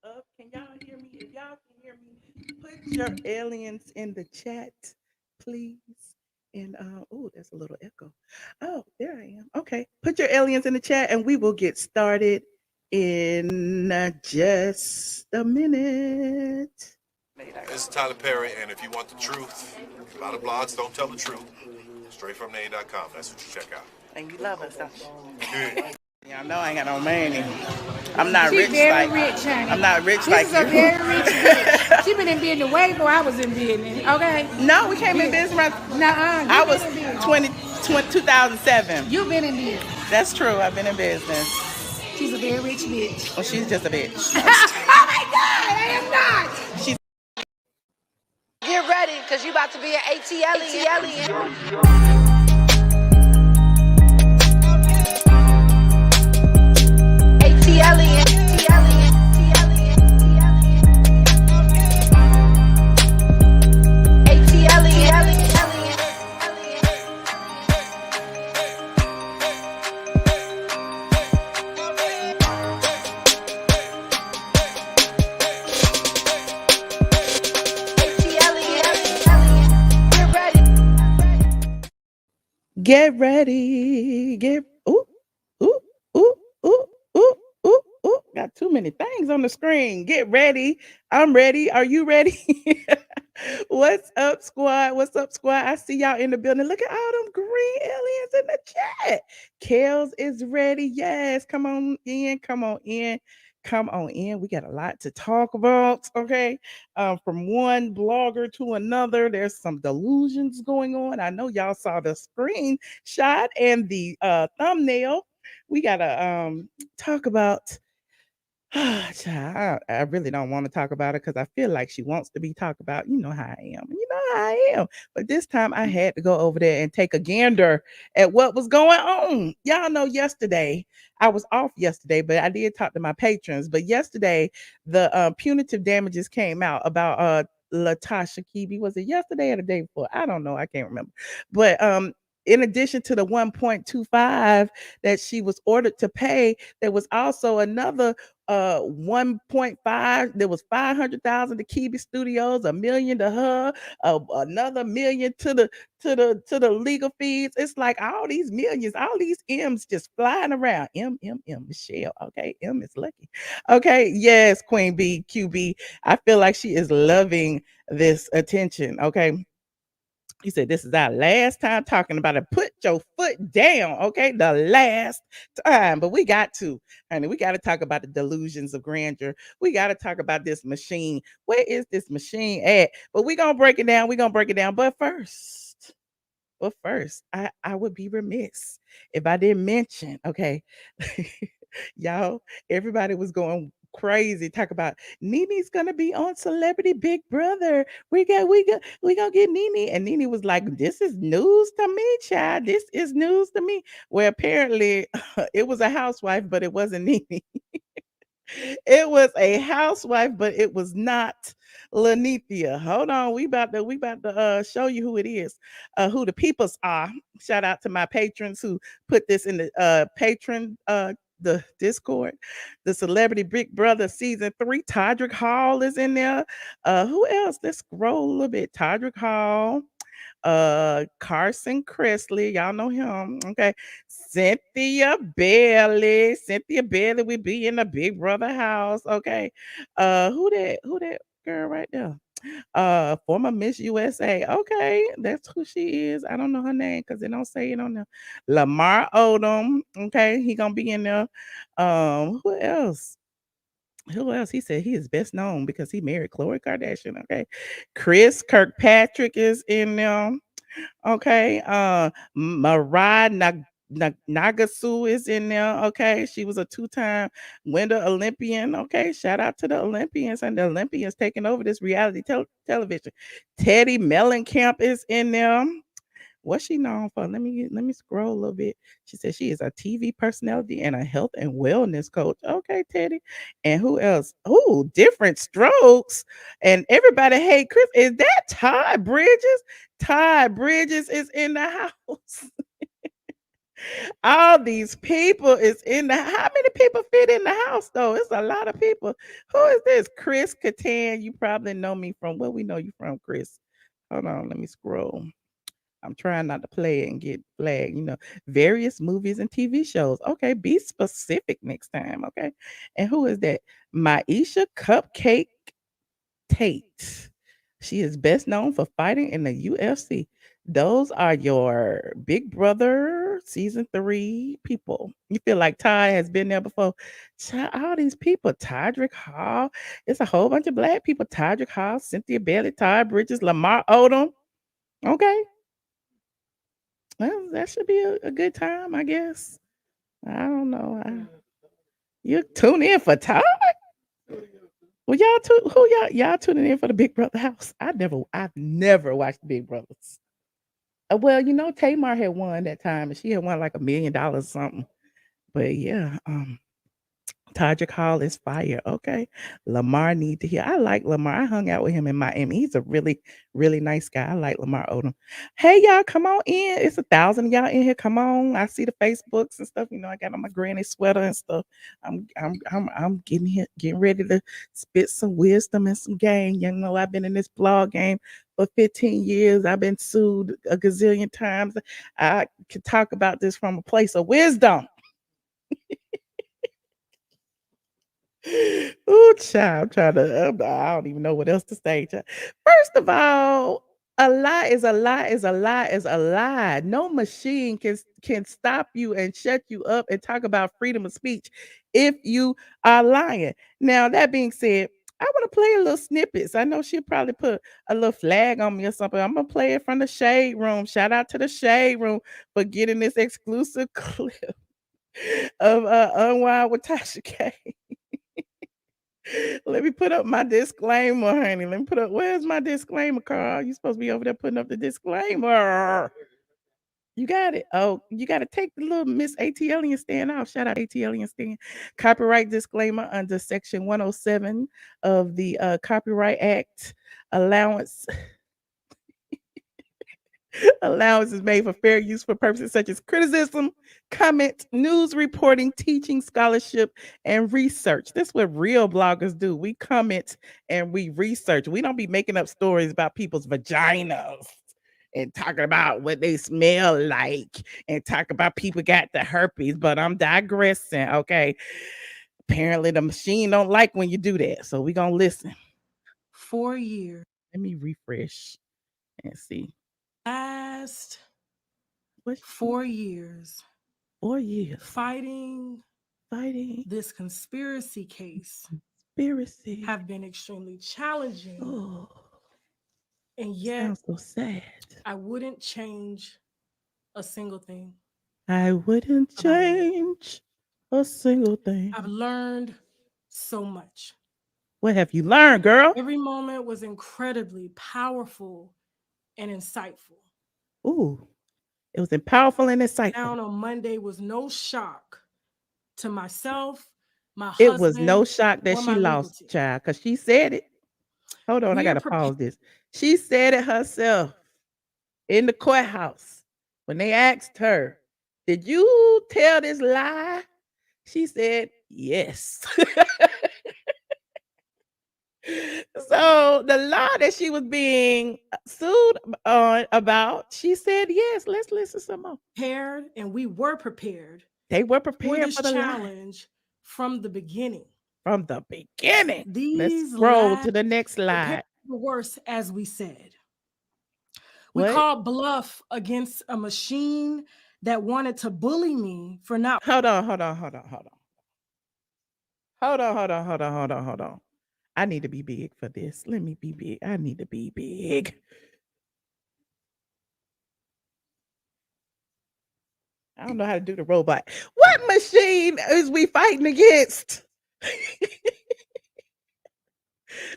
up? Can y'all hear me? If y'all can hear me, put your aliens in the chat, please. And oh, there's a little echo. Oh, there I am. Okay, put your aliens in the chat, and we will get started in just a minute. This is Tyler Perry, and if you want the truth, a lot of blogs don't tell the truth. Straight from the A.com, that's what you check out. And you love us, don't you? Good. Y'all know I ain't got no money. I'm not She rich very like rich, honey. I'm not rich This like is a you. very rich bitch. She been in business way before I was in business. Okay. No, we came in business. Nuh-uh. I was 2007. You been in business. That's true. I've been in business. She's a very rich bitch. Well, she's just a bitch. Oh my God, I am not. She's Get ready, because you about to be an ATLien. get ready. Get ooh, ooh, ooh, ooh, ooh, ooh, ooh. Got too many things on the screen. Get ready. I'm ready. Are you ready? What's up, squad? What's up, squad? I see y'all in the building. Look at all them green aliens in the chat. Kels is ready. Yes, come on in. Come on in. Come on in. We got a lot to talk about. Okay. From one blogger to another, there's some delusions going on. I know y'all saw the screenshot and the thumbnail. We gotta talk about child, I really don't want to talk about it because I feel like she wants to be talked about. You know how I am. You know how I am. But this time I had to go over there and take a gander at what was going on. Y'all know yesterday, I was off yesterday, but I did talk to my patrons. But yesterday, the punitive damages came out about Tasha K. Was it yesterday or the day before? I don't know. I can't remember. But in addition to the 1.25 that she was ordered to pay, there was also another 1.5. There was 500,000 to Kibi Studios, a million to her, another million to the legal fees. It's like all these millions, all these M's just flying around. Michelle. Okay, M is lucky. Okay, yes, Queen B, QB. I feel like she is loving this attention. Okay. He said, this is our last time talking about it. Put your foot down, okay? The last time. But we got to, honey, we got to talk about the delusions of grandeur. We got to talk about this machine. Where is this machine at? But we're going to break it down. We're going to break it down. But first, I would be remiss if I didn't mention, okay, y'all, everybody was going crazy talk about Nene's gonna be on Celebrity Big Brother. We gonna get Nene. And Nene was like, this is news to me, child. This is news to me. Well, apparently it was a housewife, but it wasn't Nene. It was a housewife, but it was not Lanithia. Hold on, we about to show you who it is, who the peoples are. Shout out to my patrons who put this in the patron the Discord. The Celebrity Big Brother season 3. Todrick Hall is in there. Who else? Let's scroll a little bit. Todrick Hall. Carson Kressley, y'all know him. Okay. Cynthia Bailey would be in the Big Brother house. Okay. Who that girl right there? Former Miss USA. Okay, that's who she is. I don't know her name because they don't say it on there. Lamar Odom. Okay, he gonna be in there. Who else? Who else? He said he is best known because he married Khloe Kardashian. Okay. Chris Kirkpatrick is in there. Okay. Mariah Nagasu is in there. Okay. She was a 2-time winter Olympian. Okay. Shout out to the Olympians and the Olympians taking over this reality television. Teddy Mellencamp is in there. What's she known for? Let me scroll a little bit. She said she is a TV personality and a health and wellness coach. Okay, Teddy. And who else? Oh, Different Strokes. And everybody hate Chris. Is that Todd Bridges? Todd Bridges is in the house. All these people is in the. How many people fit in the house though? It's a lot of people. Who is this? Chris Kattan. You probably know me from where we know you from, Chris. Hold on, let me scroll. I'm trying not to play it and get flagged. Various movies and TV shows. Okay, be specific next time. Okay, and who is that? Maisha Cupcake Tate. She is best known for fighting in the UFC. Those are your Big Brother season 3 people. You feel like Ty has been there before. All these people, Tydrick Hall. It's a whole bunch of black people. Tydrick Hall, Cynthia Bailey, Ty Bridges, Lamar Odom. Okay. Well, that should be a good time, I guess. I don't know. You tune in for Ty? Well, y'all tuning in for the Big Brother house? I've never watched the Big Brothers. Well, Tamar had won that time, and she had won like $1 million or something. But yeah, Todrick Hall is fire. Okay. Lamar need to hear. I like Lamar. I hung out with him in Miami. He's a really, really nice guy. I like Lamar Odom. Hey, y'all, come on in. It's 1,000 of y'all in here. Come on. I see the Facebooks and stuff. I got on my granny sweater and stuff. I'm getting ready to spit some wisdom and some game. I've been in this blog game for 15 years. I've been sued a gazillion times. I could talk about this from a place of wisdom. Ooh, child, I don't even know what else to say. Child. First of all, a lie is a lie is a lie is a lie. No machine can stop you and shut you up and talk about freedom of speech if you are lying. Now, that being said, I want to play a little snippets. I know she'll probably put a little flag on me or something. I'm gonna play it from the Shade Room. Shout out to the Shade Room for getting this exclusive clip of Unwind with Tasha K. Let me put up my disclaimer, honey. Where's my disclaimer, Carl? You're supposed to be over there putting up the disclaimer. You got it. Oh, you got to take the little Miss ATLien stand off. Shout out ATLien stand. Copyright disclaimer under Section 107 of the Copyright Act. Allowance is made for fair use for purposes such as criticism, comment, news reporting, teaching, scholarship, and research. That's what real bloggers do. We comment and we research. We don't be making up stories about people's vaginas and talking about what they smell like and talk about people got the herpes, but I'm digressing, okay? Apparently the machine don't like when you do that, so we gonna listen. 4 years. Let me refresh and see. Last What? 4 years. 4 years. Fighting this conspiracy case have been extremely challenging. Oh, and yet sounds so sad. I wouldn't change a single thing. I wouldn't change a single thing. I've learned so much. What have you learned, girl? Every moment was incredibly powerful and insightful. Ooh, it was powerful and insightful. Down on Monday was no shock to myself, my It husband. was no shock that she lost, child, because she said it. Hold on, I got to pause this. She said it herself in the courthouse when they asked her, did you tell this lie? She said, yes. So the law that she was being sued on about, she said yes. Let's listen some more. Prepared, and we were prepared. They were prepared for the challenge from the beginning. From the beginning. Let's scroll to the next slide. The worst, as we said. We called bluff against a machine that wanted to bully me for not. Hold on. I need to be big for this. Let me be big. I need to be big. I don't know how to do the robot. What machine is we fighting against?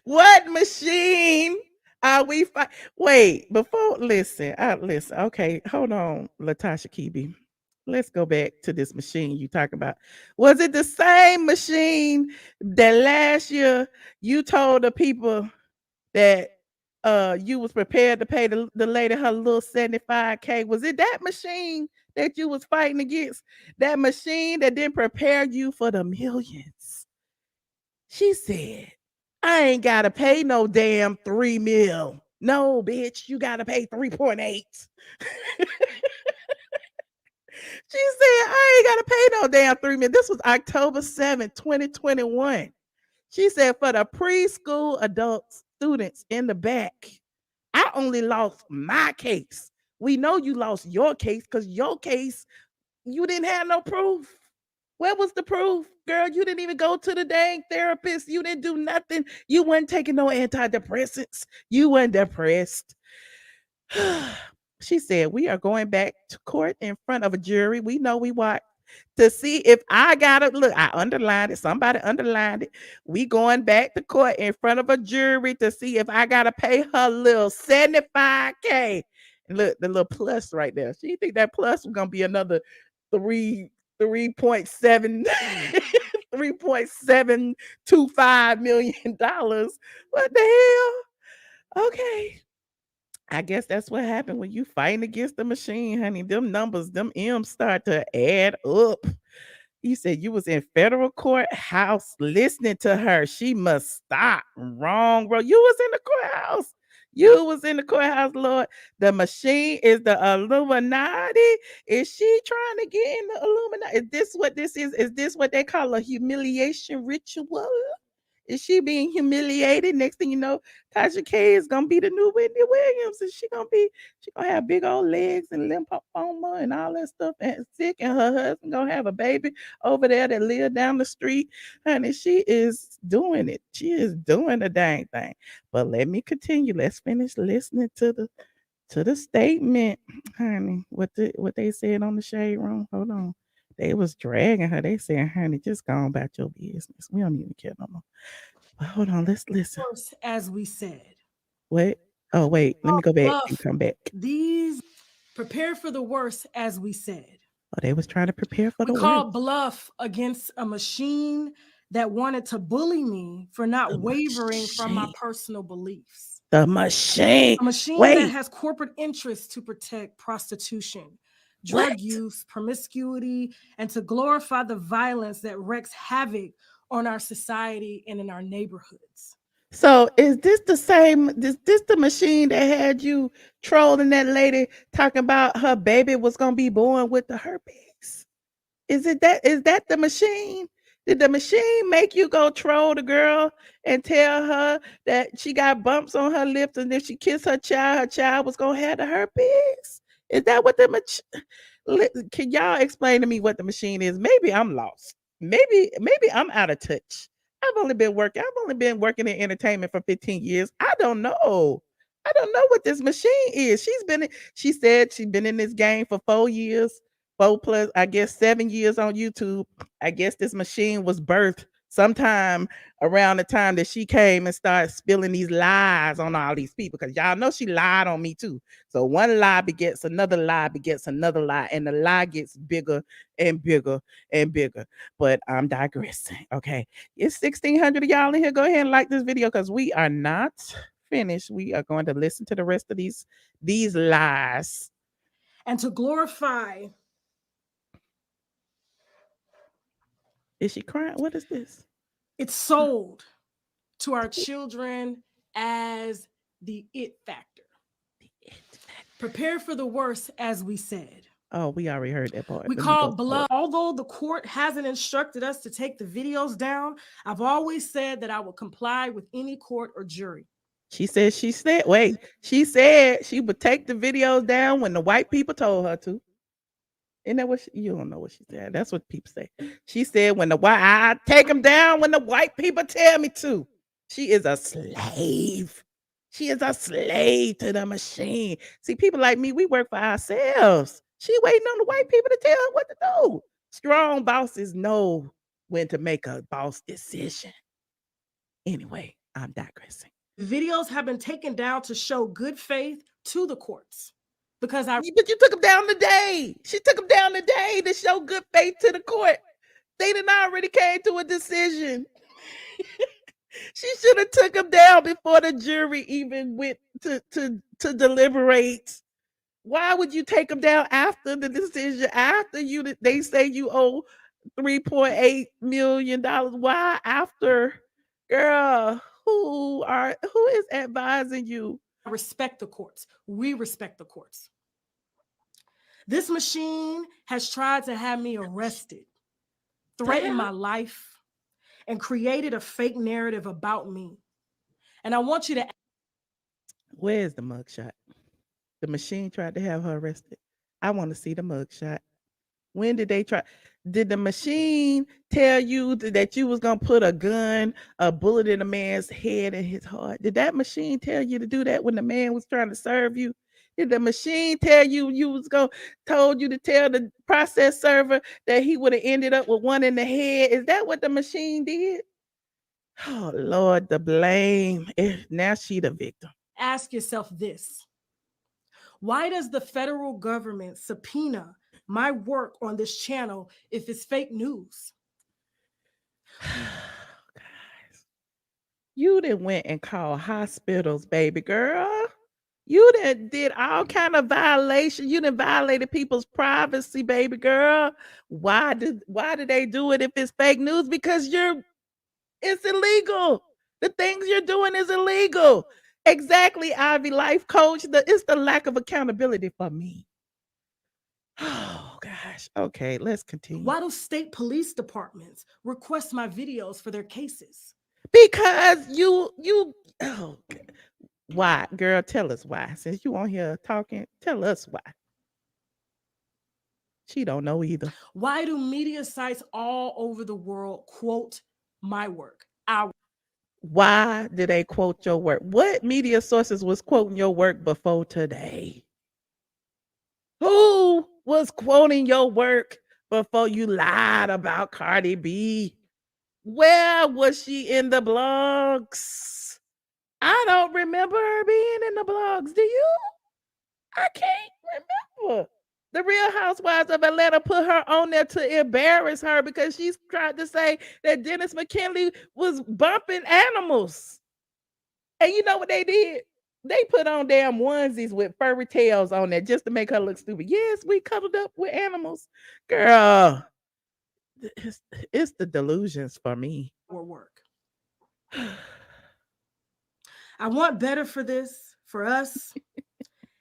What machine are we fighting? Wait, before listen. Okay, hold on, Latasha Kibi. Let's go back to this machine you talking about. Was it the same machine that last year you told the people that you was prepared to pay the lady her little 75K. Was it that machine that you was fighting against? That machine that didn't prepare you for the millions. She said, I ain't gotta pay no damn 3 mil. No, bitch, you gotta pay 3.8. She said, I ain't gotta pay no damn 3 mil. This was October 7th, 2021. She said, for the preschool adult students in the back, I only lost my case. We know you lost your case because your case, you didn't have no proof. Where was the proof? Girl, you didn't even go to the dang therapist. You didn't do nothing. You weren't taking no antidepressants. You weren't depressed. She said, we are going back to court in front of a jury. We know we watch to see if I got it. Look, I underlined it. Somebody underlined it. We going back to court in front of a jury to see if I got to pay her little 75K. And look, the little plus right there. She think that plus was going to be another 3.7 $3.725 million. What the hell? Okay. I guess that's what happened when you fighting against the machine, honey. Them numbers, them M's start to add up. You said you was in federal courthouse listening to her. She must stop. Wrong, bro. You was in the courthouse. You was in the courthouse, Lord. The machine is the Illuminati. Is she trying to get in the Illuminati? Is this what this is? Is this what they call a humiliation ritual? Is she being humiliated? Next thing you know, Tasha K is gonna be the new Whitney Williams, and she gonna have big old legs and lymphoma and all that stuff, and sick, and her husband gonna have a baby over there that live down the street. Honey, she is doing it. She is doing the dang thing. But let me continue. Let's finish listening to the statement, honey. What they said on the shade room. Hold on. They was dragging her. They said, honey, just go on about your business. We don't even care no more. But hold on, let's listen. As we said. Wait. Oh, wait. Let me go back and come back. These prepare for the worst, as we said. Oh, they was trying to prepare for the worst. We called bluff against a machine that wanted to bully me for not wavering from my personal beliefs. The machine. A machine that has corporate interests to protect prostitution, drug use, promiscuity, and to glorify the violence that wreaks havoc on our society and in our neighborhoods. So is this the same? Is this the machine that had you trolling that lady talking about her baby was gonna be born with the herpes? Is that the machine? Did the machine make you go troll the girl and tell her that she got bumps on her lips, and if she kissed her child was gonna have the herpes? Is that what the machine? Can y'all explain to me what the machine is? Maybe I'm lost. Maybe I'm out of touch. I've only been working in entertainment for 15 years. I don't know. I don't know what this machine is. She said she's been in this game for 4 years, 4 plus, I guess 7 years on YouTube. I guess this machine was birthed sometime around the time that she came and started spilling these lies on all these people, because y'all know she lied on me too. So one lie begets another lie begets another lie, and the lie gets bigger and bigger and bigger. But I'm digressing. Okay, it's 1,600 of y'all in here. Go ahead and like this video, because we are not finished. We are going to listen to the rest of these lies. And to glorify. Is she crying? What is this? It's sold to our children as the it factor. Prepare for the worst, as we said. Oh, we already heard that part. We call bluff. Although the court hasn't instructed us to take the videos down, I've always said that I will comply with any court or jury. She said she would take the videos down when the white people told her to. Isn't that what you don't know what she said? That's what people say. She said, I take them down when the white people tell me to. She is a slave. She is a slave to the machine. See, people like me, we work for ourselves. She waiting on the white people to tell her what to do. Strong bosses know when to make a boss decision. Anyway, I'm digressing. Videos have been taken down to show good faith to the courts. But you took them down today. She took them down today to show good faith to the court. They done already came to a decision. She should have took them down before the jury even went to deliberate? Why would you take them down after the decision? After they say you owe $3.8 million. Why after, girl? Who is advising you? Respect the courts. We respect the courts. This machine has tried to have me arrested, threatened my life, and created a fake narrative about me. And I want you to. Where's the mugshot? The machine tried to have her arrested. I want to see the mugshot. When did they try? Did the machine tell you that you was gonna put a bullet in a man's head and his heart? Did that machine tell you to do that when the man was trying to serve you? Did the machine tell you told you to tell the process server that he would have ended up with one in the head? Is that what the machine did? Oh Lord, the blame. Now she the victim. Ask yourself this. Why does the federal government subpoena my work on this channel if it's fake news? Guys, you done went and called hospitals, baby girl. You did all kind of violation. You done violated people's privacy, baby girl. Why did they do it if it's fake news? Because it's illegal. The things you're doing is illegal. Exactly, Ivy Life Coach. It's the lack of accountability for me. Oh gosh. Okay, let's continue. Why do state police departments request my videos for their cases? Because oh, why, girl? Tell us why. Since you on here talking, tell us why. She don't know either. Why do media sites all over the world quote my work? Why did they quote your work? What media sources was quoting your work before today? Who was quoting your work before you lied about Cardi B? Where was she in the blogs? I don't remember her being in the blogs. Do you? I can't remember. The Real Housewives of Atlanta put her on there to embarrass her because she's tried to say that Dennis McKinley was bumping animals. And you know what they did? They put on damn onesies with furry tails on there just to make her look stupid. Yes, we cuddled up with animals. Girl, it's the delusions for me. Or work. I want better for this, for us,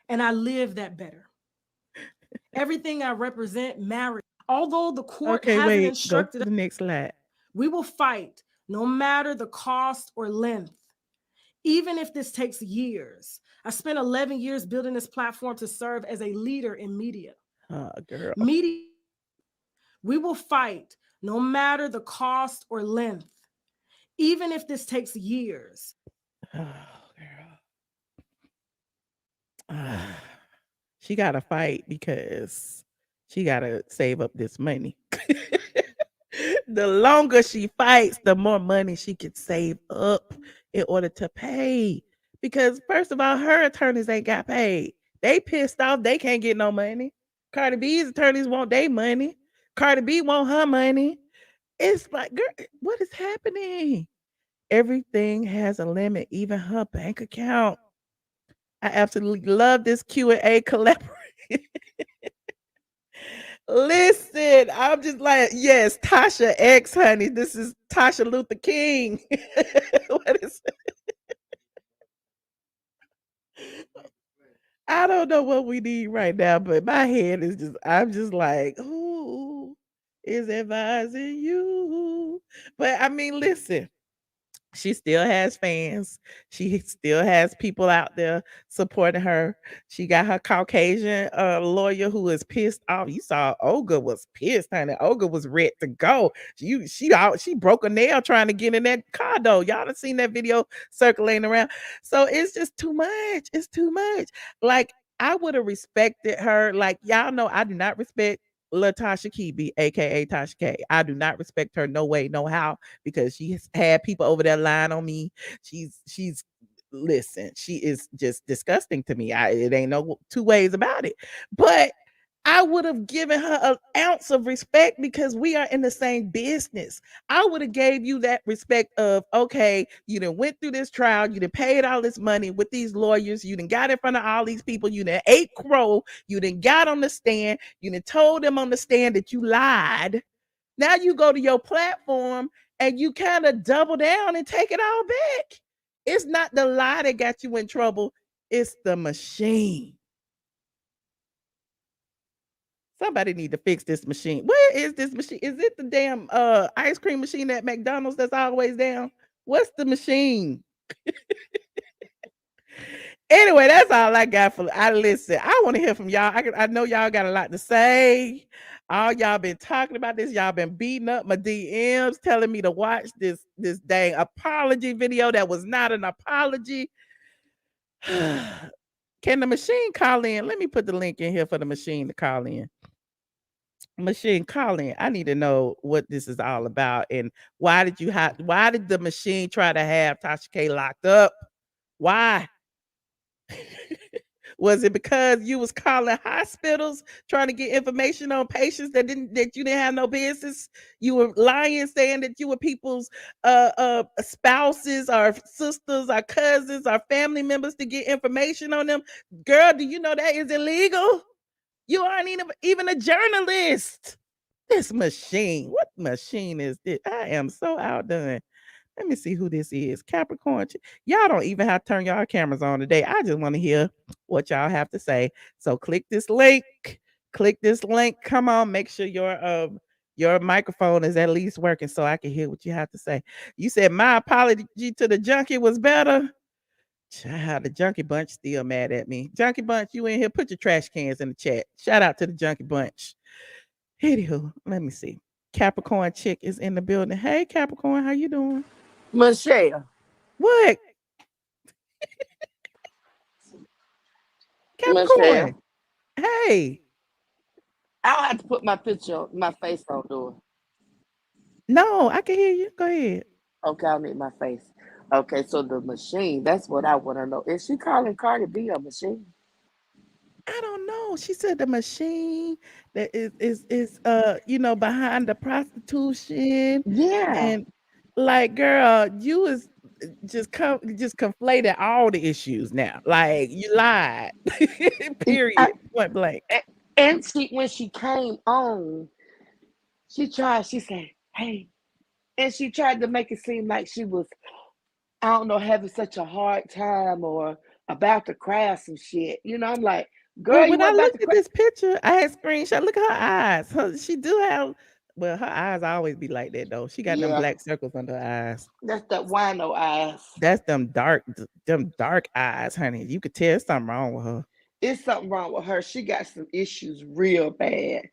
and I live that better. Everything I represent matters. Although the court hasn't instructed go to the next slide. We will fight no matter the cost or length, even if this takes years. I spent 11 years building this platform to serve as a leader in media. Girl. Media. We will fight no matter the cost or length, even if this takes years. Oh, girl. She got to fight because she got to save up this money. The longer she fights, the more money she can save up in order to pay. Because first of all, her attorneys ain't got paid. They pissed off. They can't get no money. Cardi B's attorneys want their money. Cardi B want her money. It's like, girl, what is happening? Everything has a limit, even her bank account. I absolutely love this Q&A collaboration. Listen, I'm just like, yes, Tasha X, honey. This is Tasha Luther King. What is it? I don't know what we need right now, but my head is I'm just like, who is advising you? But I mean, listen. She still has fans. She still has people out there supporting her. She got her Caucasian lawyer who is pissed off. You saw Olga was pissed, honey. Olga was ready to go. She broke a nail trying to get in that condo. Y'all done seen that video circulating around. So it's just too much. It's too much. Like, I would have respected her. Like, y'all know I do not respect Tasha K, aka Tasha K. I do not respect her, no way, no how, because she has had people over there lying on me. She's listen, she is just disgusting to me. It ain't no two ways about it. But I would have given her an ounce of respect because we are in the same business. I would have gave you that respect of, okay, you done went through this trial, you done paid all this money with these lawyers, you done got in front of all these people, you done ate crow, you done got on the stand, you done told them on the stand that you lied. Now you go to your platform and you kind of double down and take it all back. It's not the lie that got you in trouble, it's the machine. Somebody need to fix this machine. Where is this machine? Is it the damn ice cream machine at McDonald's that's always down? What's the machine? Anyway, that's all I got for. I listen. I want to hear from y'all. I know y'all got a lot to say. All y'all been talking about this. Y'all been beating up my DMs, telling me to watch this dang apology video that was not an apology. Can the machine call in? Let me put the link in here for the machine to call in. Machine, call in. I need to know what this is all about and why did the machine try to have Tasha K locked up? Why? Was it because you was calling hospitals trying to get information on patients that you didn't have no business? You were lying, saying that you were people's spouses or sisters or cousins or family members to get information on them. Girl, do you know that is illegal? You aren't even a journalist. This machine. What machine is this? I am so outdone. Let me see who this is. Capricorn. Y'all don't even have to turn y'all cameras on today. I just want to hear what y'all have to say. So click this link. Click this link. Come on, make sure your microphone is at least working so I can hear what you have to say. You said my apology to the junkie was better. Child, the junkie bunch still mad at me. Junkie bunch, you in here? Put your trash cans in the chat. Shout out to the junkie bunch. Anywho, let me see. Capricorn chick is in the building. Hey, Capricorn, how you doing? Michelle. What? Capricorn. Michelle. Hey. I'll have to put my face on door. No, I can hear you. Go ahead. Okay, I'll need my face. Okay, so the machine, that's what I want to know. Is she calling Cardi B a machine? I don't know. She said the machine that is behind the prostitution. Yeah. And like, girl, you is just conflated all the issues now. Like you lied. Period. Point blank. And when she came on, she said, hey, and she tried to make it seem like she was, I don't know, having such a hard time or about to cry some shit. You know, I'm like, girl, Well, you when I weren't about looked to at cry. this picture, I had screenshot. Look at her eyes. She do have. Well, her eyes always be like that though. She got them Yeah, black circles under her eyes. that's that wino eyes. That's them dark eyes, honey. You could tell something wrong with her. It's something wrong with her. She got some issues real bad.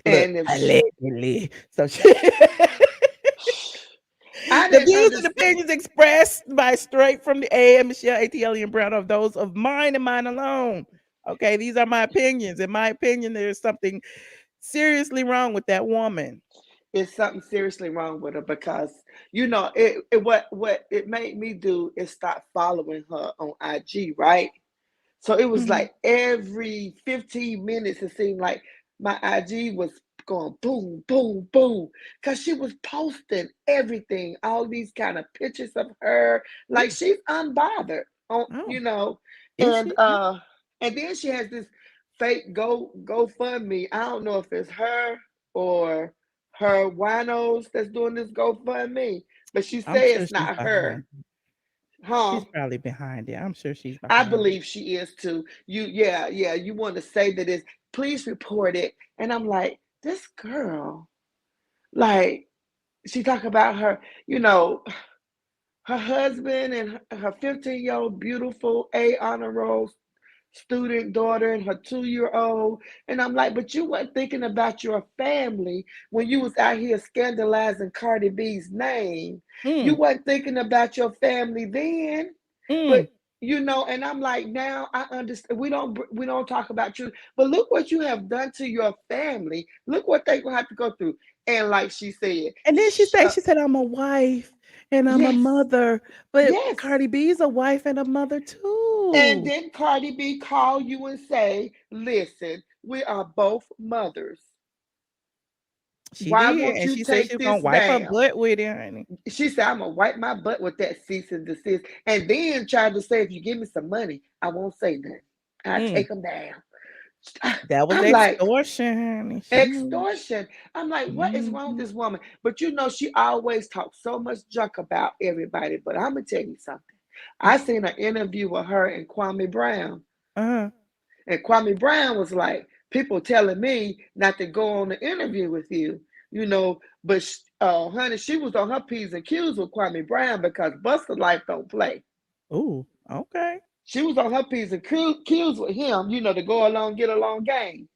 Look, And if allegedly. So I the didn't views and understand. opinions expressed by Straight from the A and Michelle ATLien Brown are those of mine and mine alone. Okay, these are my opinions. In my opinion, there's something seriously wrong with that woman. It's something seriously wrong with her because what it made me do is stop following her on IG, right? So it was Mhm. like every 15 minutes it seemed like my IG was going boom, boom, boom, because she was posting everything, all these kind of pictures of her, like Ooh, she's unbothered on, oh, is and she? and then she has this fake GoFundMe. I don't know if it's her or her winos that's doing this GoFundMe, but she I'm says sure it's she's not her, behind. huh? She's probably behind it. I'm sure she's I behind it. believe she is too. Yeah. You want to say that it's please report it, and I'm like, this girl, like, she talk about her, her husband and her 15-year-old beautiful A honor roll student daughter and her 2-year-old. And I'm like, but you weren't thinking about your family when you was out here scandalizing Cardi B's name. You Mm, weren't thinking about your family then. mm. But and I'm like, now I understand. We don't talk about you, but look what you have done to your family. Look what they gonna have to go through. And like she said, And then she said, I'm a wife and I'm a yes, mother. But yes. Cardi B's a wife and a mother And too. then Cardi B call you and say, listen, We are both mothers. She Why did, won't and you she said she take was gonna this wipe her down? butt with it, honey. She said, I'm gonna wipe my butt with that cease and desist. And then tried to say, if you give me some money, I won't say nothing. I'll Mm, take them down. that was I'm like, extortion, honey. She knew. extortion. I'm like, what is wrong with Mhm. this woman? But you know, she always talks so much junk about everybody. But I'm gonna tell you something. I seen an interview with her and Kwame Brown. Uh-huh. And Kwame Brown was like, people telling me not to go on the interview with you, you know. But honey, she was on her P's and Q's with Kwame Brown because Buster Life don't play. Ooh, okay. She was on her P's and Q's with him, you know, to go along, get along game,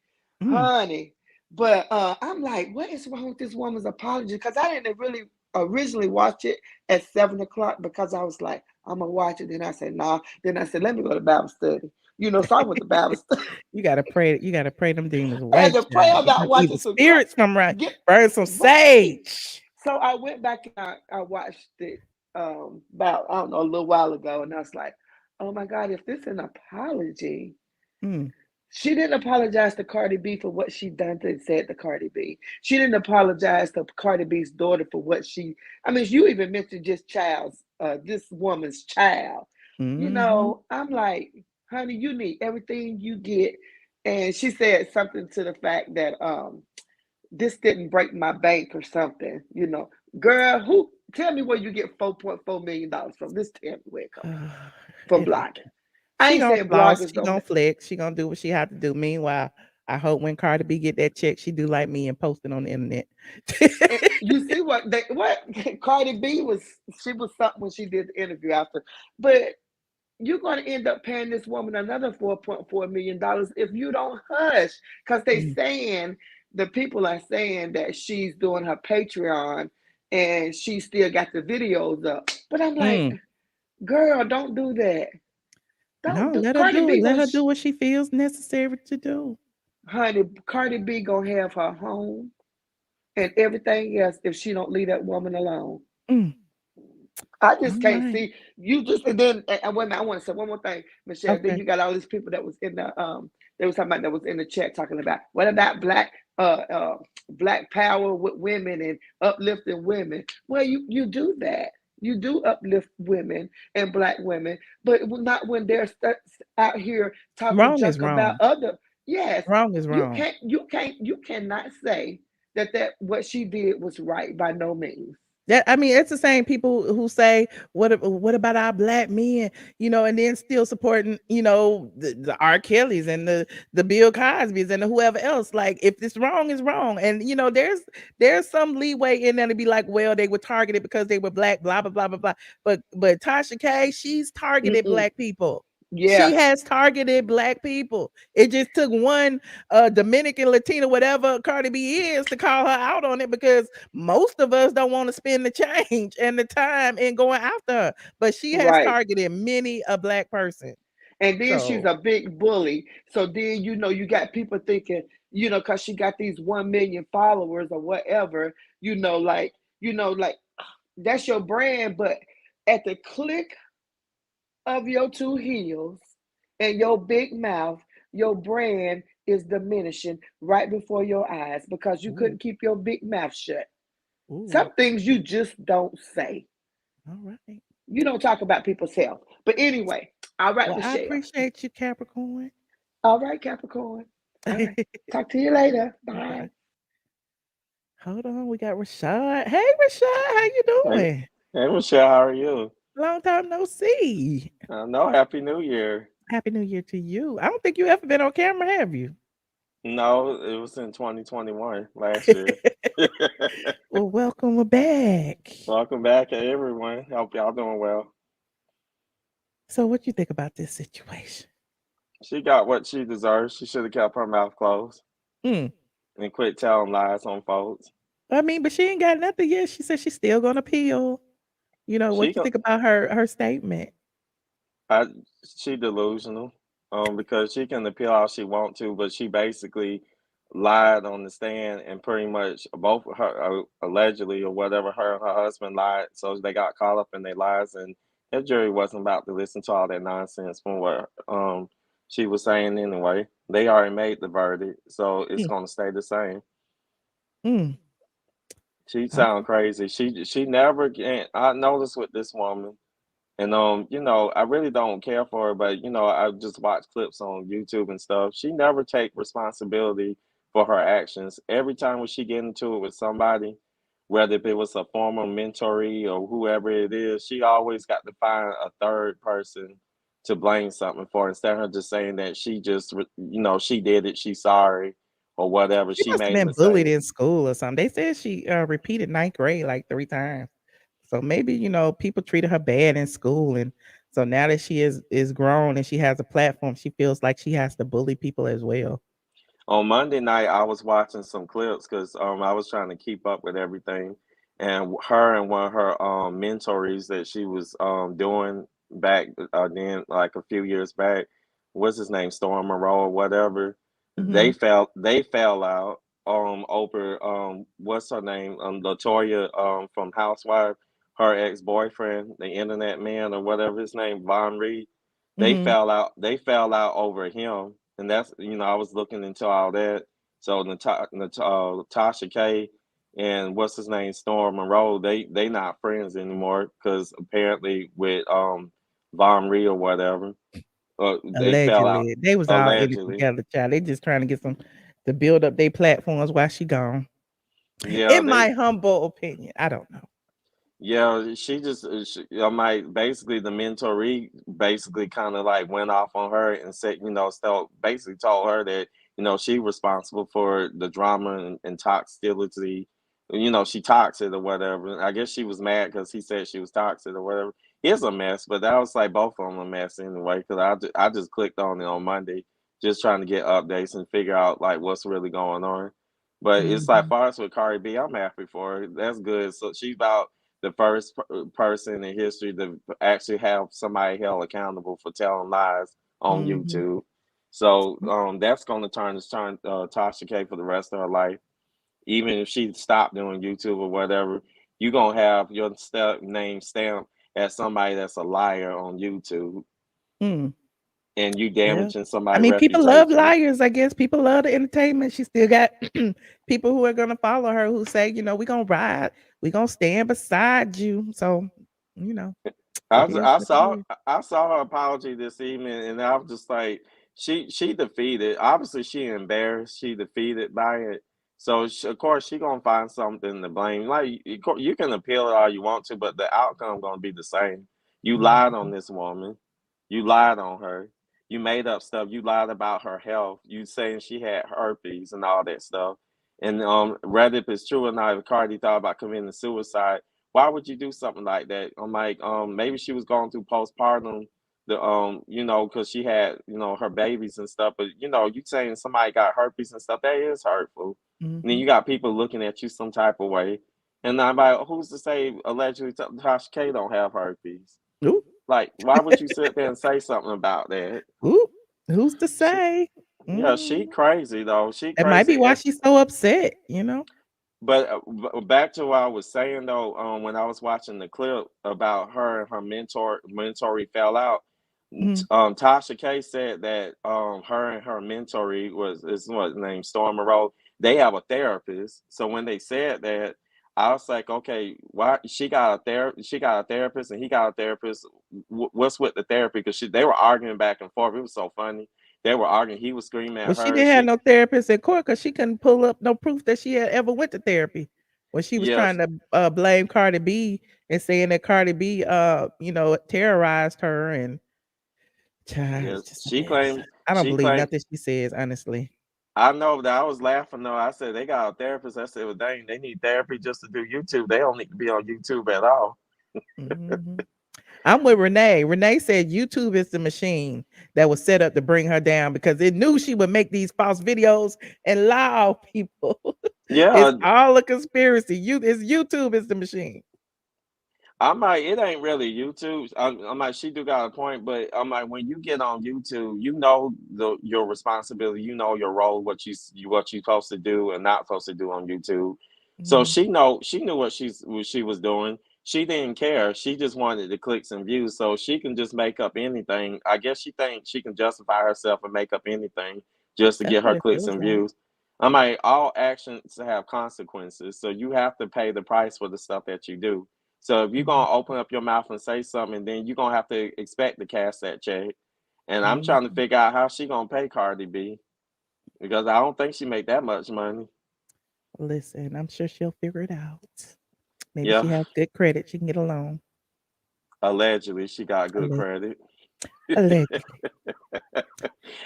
Mm. honey. But I'm like, what is wrong with this woman's apology? Because I didn't really originally watch it at 7 o'clock because I was like, I'm gonna watch it. Then I said, nah. Then I said, let me go to Bible study. You know, so I went to Bible study. You gotta pray. You gotta pray them demons I away, had to pray child. Get about them watching evil some spirits come right. get Burn some right. sage. So I went back and I watched it about, I don't know, a little while ago, and I was like, oh my God, if this is an apology. Mm. She didn't apologize to Cardi B for what she done and said to Cardi B. She didn't apologize to Cardi B's daughter for what I mean, you even mentioned just this woman's child. You Mm-hmm. know, I'm like, honey, you need everything you get. And she said something to the fact that this didn't break my bank or something, you know. Girl, who tell me where you get $4.4 million from? This tell me where it comes from It, blogging. I she ain't gonna saying floss. bloggers She don't gonna flex. She gonna do what she have to do. Meanwhile, I hope when Cardi B get that check, she do like me and post it on the internet. you see what Cardi B was, she was something when she did the interview after. But you're going to end up paying this woman another $4.4 million if you don't hush. Because Mm. the people are saying that she's doing her Patreon and she still got the videos up. But I'm like, Mm. girl, don't do that. Don't No, do. let her Cardi do it. B Let gonna, her do what she feels necessary to do. honey, Cardi B gonna have her home and everything else if she don't leave that woman alone. Mm. I All just can't right. see you just and then wait a minute, I want to say one more thing, Michelle. Then Okay. you got all these people that was in the they was talking about that was in the chat talking about what about black power with women and uplifting women. Well, you do that. You do uplift women and black women, but not when they're out here talking Wrong is junk about wrong. other. Yes, Wrong is wrong. you cannot say that what she did was right by no means. That I mean, it's the same people who say, what about our black men?" And then still supporting, the R. Kellys and the Bill Cosbys and the whoever else. Like, if it's wrong, it's wrong. And there's some leeway in there to be like, well, they were targeted because they were black, blah blah blah blah blah. But Tasha K, she's targeted Mm-mm. black people. She Yeah, has targeted black people. It just took one Dominican, Latina, whatever Cardi B is, to call her out on it, because most of us don't want to spend the change and the time in going after her. But she has right. targeted many a black person. And then she's So a big bully. So then, you got people thinking, because she got these 1 million followers or whatever, like that's your brand. But at the click of your two heels and your big mouth, your brand is diminishing right before your eyes because you ooh, couldn't keep your big mouth shut. ooh, Some things you just don't say. all right. You don't talk about people's health. But anyway, all right, Well, I Michelle. appreciate you, Capricorn. All right, Capricorn. All All right. Talk to you later. Bye. right. Hold on, we got Rashad. Hey, Rashad, how you Hey, doing? hey, Michelle, how are you? Long time no see. No, Happy New Year. Happy New Year to you. I don't think you ever been on camera, have you? No, it was in 2021, last year. Well, welcome back. Welcome back, everyone. Hope y'all doing well. So, what you think about this situation? She got what she deserves. She should have kept her mouth closed Hmm. and quit telling lies on folks. I mean, but she ain't got nothing yet. She said she's still gonna appeal. She What you gon- think about her statement? I, she delusional. Because she can appeal all she want to, but she basically lied on the stand and pretty much both of her allegedly or whatever her and her husband lied, so they got caught up in their lies, and that jury wasn't about to listen to all that nonsense from what She was saying anyway. They already made the verdict, so it's Mm, gonna stay the same. mm. She Oh, sound crazy. She never can. I noticed with this woman, and I really don't care for her, but I just watch clips on YouTube and stuff. She never take responsibility for her actions. Every time when she get into it with somebody, whether if it was a former mentoree or whoever it is, she always got to find a third person to blame something for instead of her just saying that she just, she did it, she's sorry or whatever. she She must have made a been bullied mistake. in school or something. They said she repeated ninth grade like 3 times. So maybe, people treated her bad in school. And so now that she is grown and she has a platform, she feels like she has to bully people as well. On Monday night, I was watching some clips because I was trying to keep up with everything, and her and one of her mentorees that she was doing back then, like a few years back, what's his name, Storm Monroe or whatever. Hmm. They fell out over what's her name, Latoya from Housewife, her ex boyfriend, the internet man or whatever his name, Von Reed. They Hmm. fell out. They fell out over him, and that's I was looking into all that. So Tasha K and what's his name, Storm Monroe, they not friends anymore because apparently with Von Rhea or whatever, they fell out Allegedly. They was all in it allegedly. together, child. They just trying to get some to build up their platforms while she gone. Yeah, In my humble opinion. I don't know. she just I'm like basically the mentoree basically kind of like went off on her and said still basically told her that she responsible for the drama and toxicity. She toxic or whatever. I guess she was mad because he said she was toxic or whatever. It's a mess, but that was like both of them a mess anyway. Because I just clicked on it on Monday, just trying to get updates and figure out like what's really going on. But it's like Mhm. far as with Cardi B, I'm happy for her. That's good. So she's about the first person in history to actually have somebody held accountable for telling lies on Mhm. YouTube. So that's going to turn Tasha K for the rest of her life. Even if she stopped doing YouTube or whatever, you're gonna have your name stamped as somebody that's a liar on YouTube, Mm. and you Yeah. damaging I somebody's mean, people love reputation. liars, I guess. People love the entertainment. She still got people who are gonna follow her who say, "We're gonna ride, we're gonna stand beside you." So, you know, I it was- is I what it saw is. I saw her apology this evening, and I was just like, she defeated. Obviously, she embarrassed. She defeated by it. So of course she gonna find something to blame. Like you can appeal it all you want to, but the outcome gonna be the same. You lied on Mhm. this woman. You lied on her. You made up stuff. You lied about her health. You saying she had herpes and all that stuff. And whether if it's true or not, if Cardi thought about committing suicide, why would you do something like that? I'm like, maybe she was going through postpartum, because she had, her babies and stuff. But you saying somebody got herpes and stuff, that is hurtful. And then Mhm. you got people looking at you some type of way. And I'm like, who's to say allegedly Tasha K don't have herpes? Ooh. Like, why would you sit there and say something about that? Ooh. Who's to She, say? yeah, she Mhm. crazy though. She That might be crazy. why she's so upset. But back to what I was saying though, when I was watching the clip about her and her mentoree fell out, Mhm. Tasha K said that her and her mentoree is what named Storm Monroe. They have a therapist. So when they said that, I was like, okay, why she got a she got a therapist and he got a therapist. What's with the therapy? Because they were arguing back and forth. It was so funny. They were arguing. He was screaming Well, at she her. didn't have no therapist in court because she couldn't pull up no proof that she had ever went to therapy. When she was Yes, trying to blame Cardi B and saying that Cardi B, terrorized her and child, yes. it's just a She mess. claimed. I don't She believe claimed. nothing she says, honestly. I know that I was laughing though. I said they got a therapist. I said, well, dang, they need therapy just to do YouTube. They don't need to be on YouTube at all. Mhm. I'm with Renee. Renee said YouTube is the machine that was set up to bring her down because it knew she would make these false videos and lie on people. It's Yeah, all a conspiracy. It's YouTube is the machine. I'm like, it ain't really YouTube. I'm like, she do got a point, but I'm like, when you get on YouTube, you know your responsibility, you know your role, what you supposed to do and not supposed to do on YouTube. So Mhm. she knew what she was doing. she didn't care. She just wanted the clicks and views, so she can just make up anything. I guess she thinks she can justify herself and make up anything just to That's get what her it clicks feels and like. views. I'm like, all actions have consequences, so you have to pay the price for the stuff that you do. So if you're Mhm, gonna open up your mouth and say something, then you're gonna have to expect to cash that check. And I'm trying to mhm. figure out how she gonna pay Cardi B because I don't think she make that much money. Listen, I'm sure she'll figure it out. Maybe she Yeah, has good credit. She can get a loan. allegedly she got good Alleg- credit. Allegedly.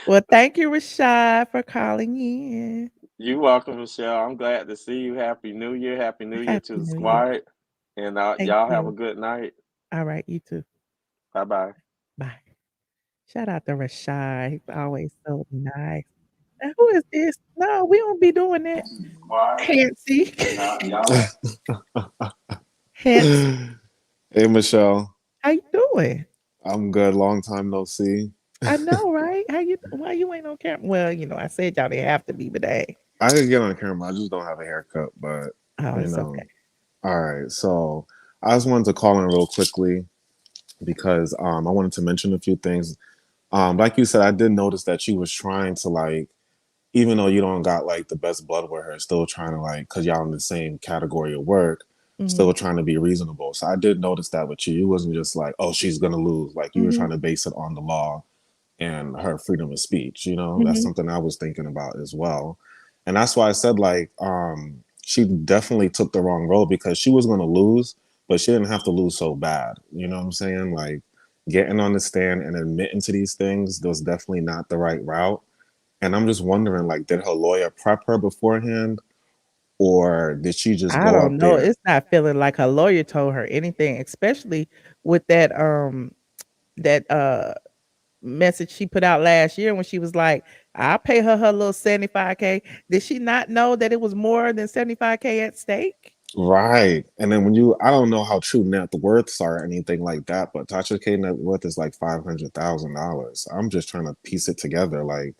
Well, thank you, Rashad, for calling in. You welcome, Michelle. I'm glad to see you. Happy New Year. Happy New Year to Happy the New Year. squad. And Thank y'all have a you. good night. All right, you too. Bye bye. Bye. Shout out to Rashad. He's always so nice. Now, who is this? No, we don't be doing that. Handsy. Handsy. Hey, Michelle. How you doing? I'm good. Long time no see. I know, right? How you? Why you ain't on camera? Well, I said y'all didn't have to be, but hey. I could get on camera. I just don't have a haircut, but Oh, you it's know. okay. All right. So I just wanted to call in real quickly because I wanted to mention a few things. Like you said, I did notice that she was trying to like, even though you don't got like the best blood with her, still trying to like, cause y'all in the same category of work, Mhm. still trying to be reasonable. So I did notice that with you. You wasn't just like, oh, she's gonna lose. Like you were Mhm. trying to base it on the law and her freedom of speech. That's Mhm. something I was thinking about as well. And that's why I said like she definitely took the wrong road because she was going to lose, but she didn't have to lose so bad. You know what I'm saying? Like getting on the stand and admitting to these things was definitely not the right route. And I'm just wondering, like, did her lawyer prep her beforehand, or did she just I go don't up know. there? It's not feeling like her lawyer told her anything, especially with that message she put out last year when she was like, "I'll pay her little 75K." Did she not know that it was more than 75K at stake? Right. And then I don't know how true net worths are or anything like that, but Tasha K net worth is like $500,000. I'm just trying to piece it together. Like,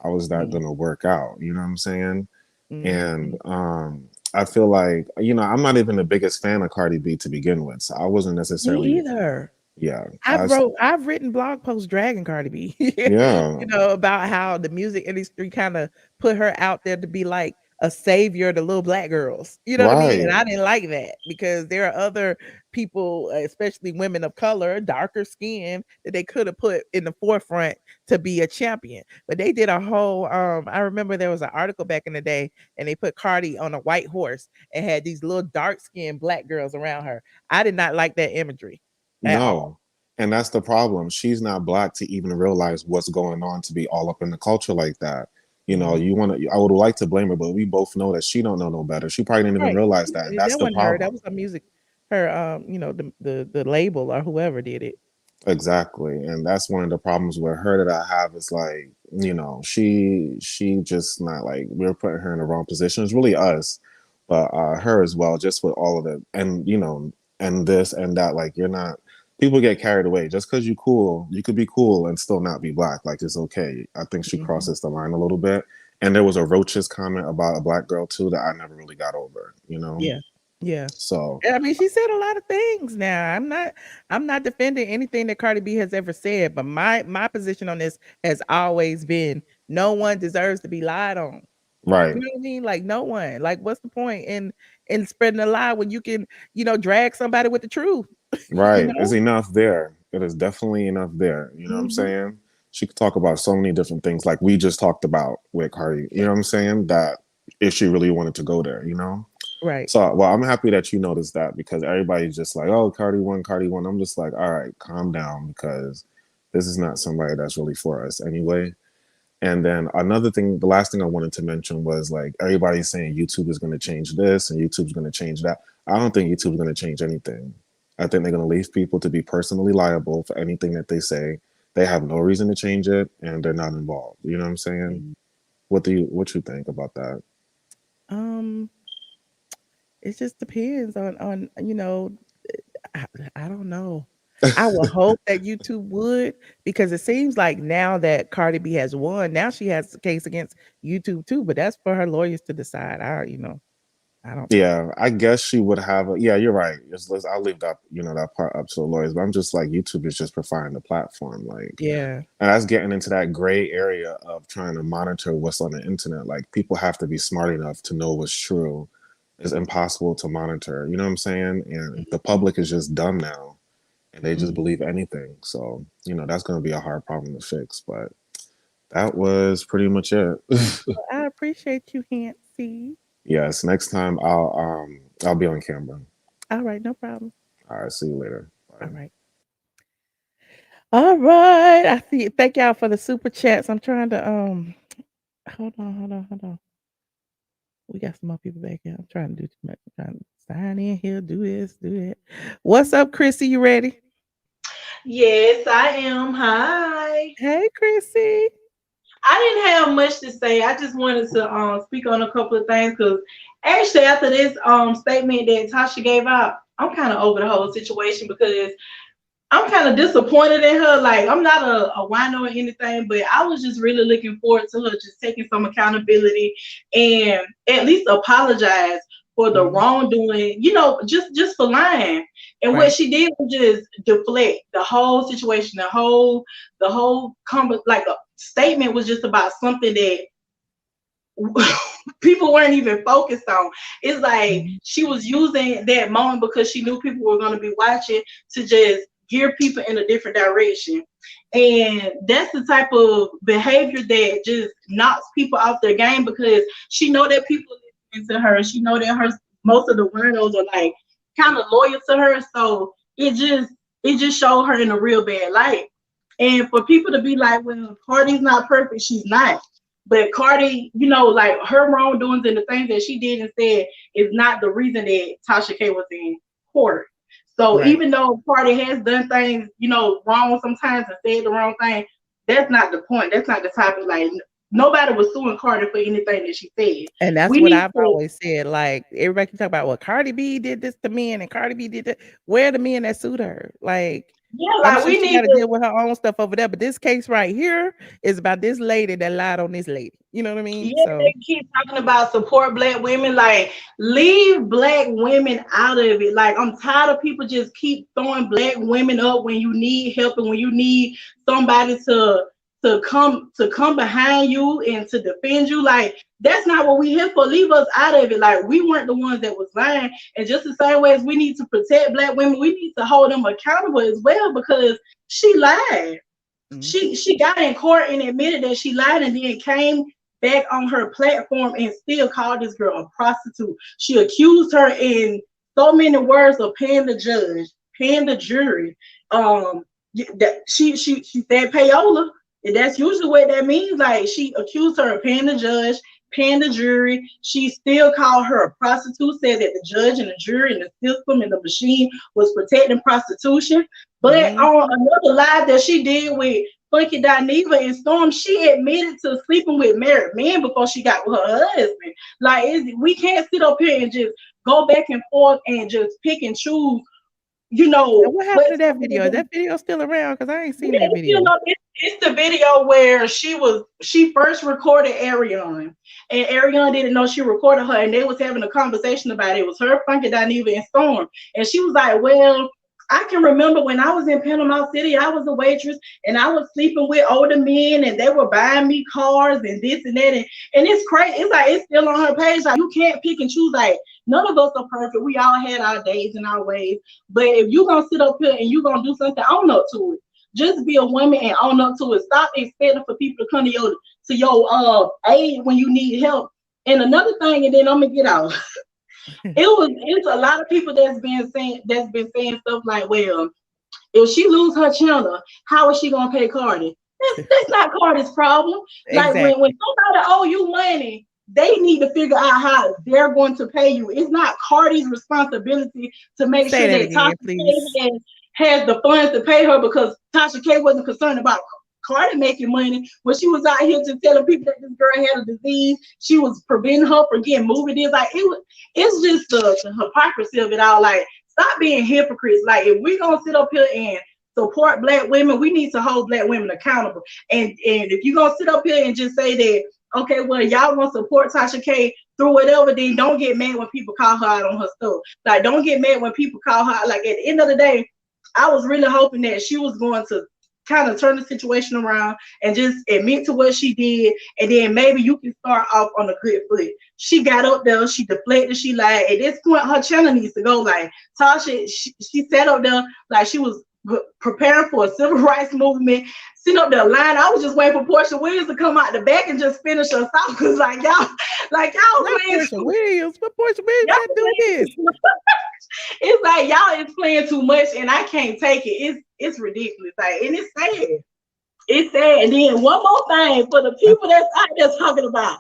how is that Mm, going to work out? You know what I'm saying? And mhm. I feel like, I'm not even the biggest fan of Cardi B to begin with. So I wasn't Me necessarily, either. yeah, I've written blog posts dragging Cardi B, yeah, about how the music industry kinda put her out there to be like a savior to little black girls. You know what I mean? And right. I didn't like that because there are other people, especially women of color, darker skin, that they could have put in the forefront to be a champion. But they did a whole I remember there was an article back in the day and they put Cardi on a white horse and had these little dark skinned black girls around her. I did not like that imagery at all. No. And that's the problem. She's not black to even realize what's going on to be all up in the culture like that. Mhm. I would like to blame her, but we both know that she don't know no better. She probably didn't even Right. realize that. And that's That the wasn't her, that problem. was her music her, the label or whoever did it. Exactly. And that's one of the problems with her that I have is like, she just not like we're putting her in the wrong position. It's really us, but her as well, just with all of it and and this and that, like you're not people get carried away. Just because you cool, you could be cool and still not be black. Like it's okay. I think she Mhm. crosses the line a little bit. And there was a Roaches comment about a black girl too that I never really got over. Yeah. Yeah. So I mean, she said a lot of things now. I'm not defending anything that Cardi B has ever said, but my position on this has always been no one deserves to be lied on. You right. know what I mean? Like no one. Like what's the point in spreading a lie when you can, drag somebody with the truth, you Right. There's know? enough there. It is definitely enough there. You know what I'm Mhm. saying? She could talk about so many different things like we just talked about with Cardi. You know what I'm saying? That if she really wanted to go there. Right. So, well, I'm happy that you noticed that because everybody's just like, oh, Cardi won, Cardi won. I'm just like, all right, calm down because this is not somebody that's really for us anyway. And then another thing, the last thing I wanted to mention was like everybody's saying YouTube is going to change this and YouTube's going to change that. I don't think YouTube's going to change anything. I think they're going to leave people to be personally liable for anything that they say. They have no reason to change it, and they're not involved. You know what I'm saying? Mhm. What you think about that? Um, it just depends on I, I don't know. I would hope that YouTube would because it seems like now that Cardi B has won, now she has a case against YouTube too, but that's for her lawyers to decide. I. I don't. Yeah, I guess she would have a, yeah, you're right. I'll leave that, that part up to the lawyers, but I'm just like, YouTube is just providing the platform. Like, Yeah. and that's getting into that gray area of trying to monitor what's on the internet. Like, people have to be smart enough to know what's true. It's impossible to monitor. You know what I'm saying? And the public is just dumb now, and they just believe anything. So, that's going to be a hard problem to fix. But that was pretty much it. Well, I appreciate you, Hancy. Yes, next time I'll be on camera. All right, no problem. All right, see you later. Bye. All right. All right. I see. Thank y'all for the super chats. I'm trying to hold on. We got some more people back here. I'm trying to do too much. I'm trying to sign in here, do this, do that. What's up, Chrissy? You ready? Yes, I am. Hi. Hey, Chrissy. I didn't have much to say. I just wanted to speak on a couple of things because actually after this statement that Tasha gave out, I'm kind of over the whole situation because I'm kind of disappointed in her. Like, I'm not a wino or anything, but I was just really looking forward to her just taking some accountability and at least apologize for the wrongdoing, just for lying. And what she did was just deflect the whole situation, the whole like a statement was just about something that people weren't even focused on. It's like she was using that moment because she knew people were going to be watching to just gear people in a different direction. And that's the type of behavior that just knocks people off their game because she know that people listening to her. She know that most of the winos are like kind of loyal to her. So it just showed her in a real bad light. And for people to be like, well, Cardi's not perfect, she's not. But Cardi, like her wrongdoings and the things that she did and said is not the reason that Tasha K was in court. So even though Cardi has done things, wrong sometimes and said the wrong thing, that's not the point. That's not the topic. Like, nobody was suing Cardi for anything that she said. And that's what I've always said. Like, everybody can talk about, well, Cardi B did this to men and Cardi B did that. Where are the men that sued her? Like, I'm sure she got to deal with her own stuff over there. But this case right here is about this lady that lied on this lady. You know what I mean? Yeah, they keep talking about support Black women. Like, leave Black women out of it. Like, I'm tired of people just keep throwing Black women up when you need help and when you need somebody to come behind you and to defend you. Like, that's not what we here for. Leave us out of it. Like, we weren't the ones that was lying. And just the same way as we need to protect Black women, we need to hold them accountable as well because she lied. She got in court and admitted that she lied and then came back on her platform and still called this girl a prostitute. She accused her in so many words of paying the judge, paying the jury. That she said payola. And that's usually what that means. Like, she accused her of paying the judge, paying the jury. She still called her a prostitute, said that the judge and the jury and the system and the machine was protecting prostitution. But on another lie that she did with Funky DINEVA and Storm, she admitted to sleeping with married men before she got with her husband. Like, we can't sit up here and just go back and forth and just pick and choose. What happened to that video? Is that video still around? Because I ain't seen that video. It's the video where she first recorded ATLien, and ATLien didn't know she recorded her, and they was having a conversation about it. It was her, Funky DINEVA, and Storm, and she was like, "Well, I can remember when I was in Panama City, I was a waitress, and I was sleeping with older men, and they were buying me cars and this and that, and it's crazy. It's like it's still on her page. Like, you can't pick and choose. Like, none of us are perfect. We all had our days and our ways. But if you gonna sit up here and you gonna do something, own up to it. Just be a woman and own up to it. Stop expecting for people to come to your aid when you need help. And another thing, and then I'm gonna get out. It's a lot of people that's been saying stuff like, well, if she lose her channel, how is she gonna pay Cardi? That's not Cardi's problem. Like, when somebody owe you money, they need to figure out how they're going to pay you. It's not Cardi's responsibility to make sure that Tasha K has the funds to pay her, because Tasha K wasn't concerned about Cardi making money when she was out here just telling people that this girl had a disease. She was preventing her from getting moved. It's just the hypocrisy of it all. Like, stop being hypocrites. Like, if we're gonna sit up here and support Black women, we need to hold Black women accountable. And if you're gonna sit up here and just say that, okay, well, y'all want to support Tasha K through whatever, then don't get mad when people call her out on her stuff. Like, don't get mad when people call her out. Like, at the end of the day, I was really hoping that she was going to kind of turn the situation around and just admit to what she did, and then maybe you can start off on a good foot. She got up there, she deflected, she lied. At this point, her channel needs to go. Like, Tasha, she sat up there like she was preparing for a civil rights movement, sitting up there lying. I was just waiting for Portia Williams to come out the back and just finish us off, because like y'all Not playing Portia Williams, but Portia Williams got to do this. It's like y'all is playing too much, and I can't take it. It's ridiculous. Like, and it's sad. It's sad. And then one more thing for the people that's out there talking about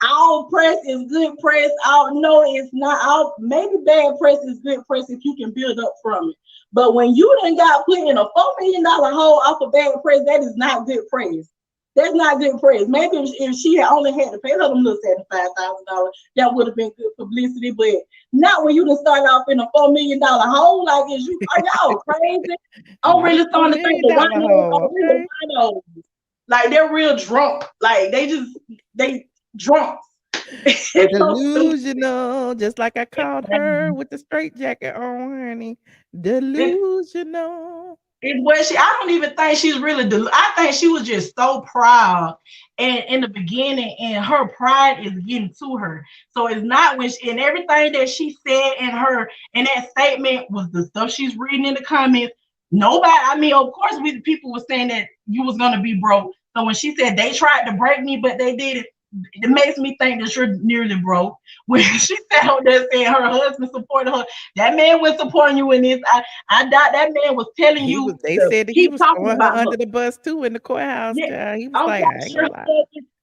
all press is good press. No, it's not. All maybe bad press is good press if you can build up from it. But when you done got put in a $4 million hole off of bad press, that is not good press. That's not good press. Maybe if she had only had to pay her them little $75,000, that would have been good publicity. But not when you done start off in a $4 million hole. Like, is you are y'all crazy? I'm really starting to think the winos are really winos. Like, they're real drunk. Like, they drunk. Delusional, just like I called her with the straight jacket on, honey. Delusional. I don't even think she's really I think she was just so proud and in the beginning, and her pride is getting to her. So it's not when and everything that she said in that statement was the stuff she's reading in the comments. Nobody, I mean, of course, people were saying that you was gonna be broke. So when she said they tried to break me, but they did it, it makes me think that you're nearly broke. When she sat out there saying her husband supported her, that man was supporting you in this. I doubt that man was telling you. They said that he was throwing her under the bus too in the courthouse. Yeah, he was like, I ain't gonna lie.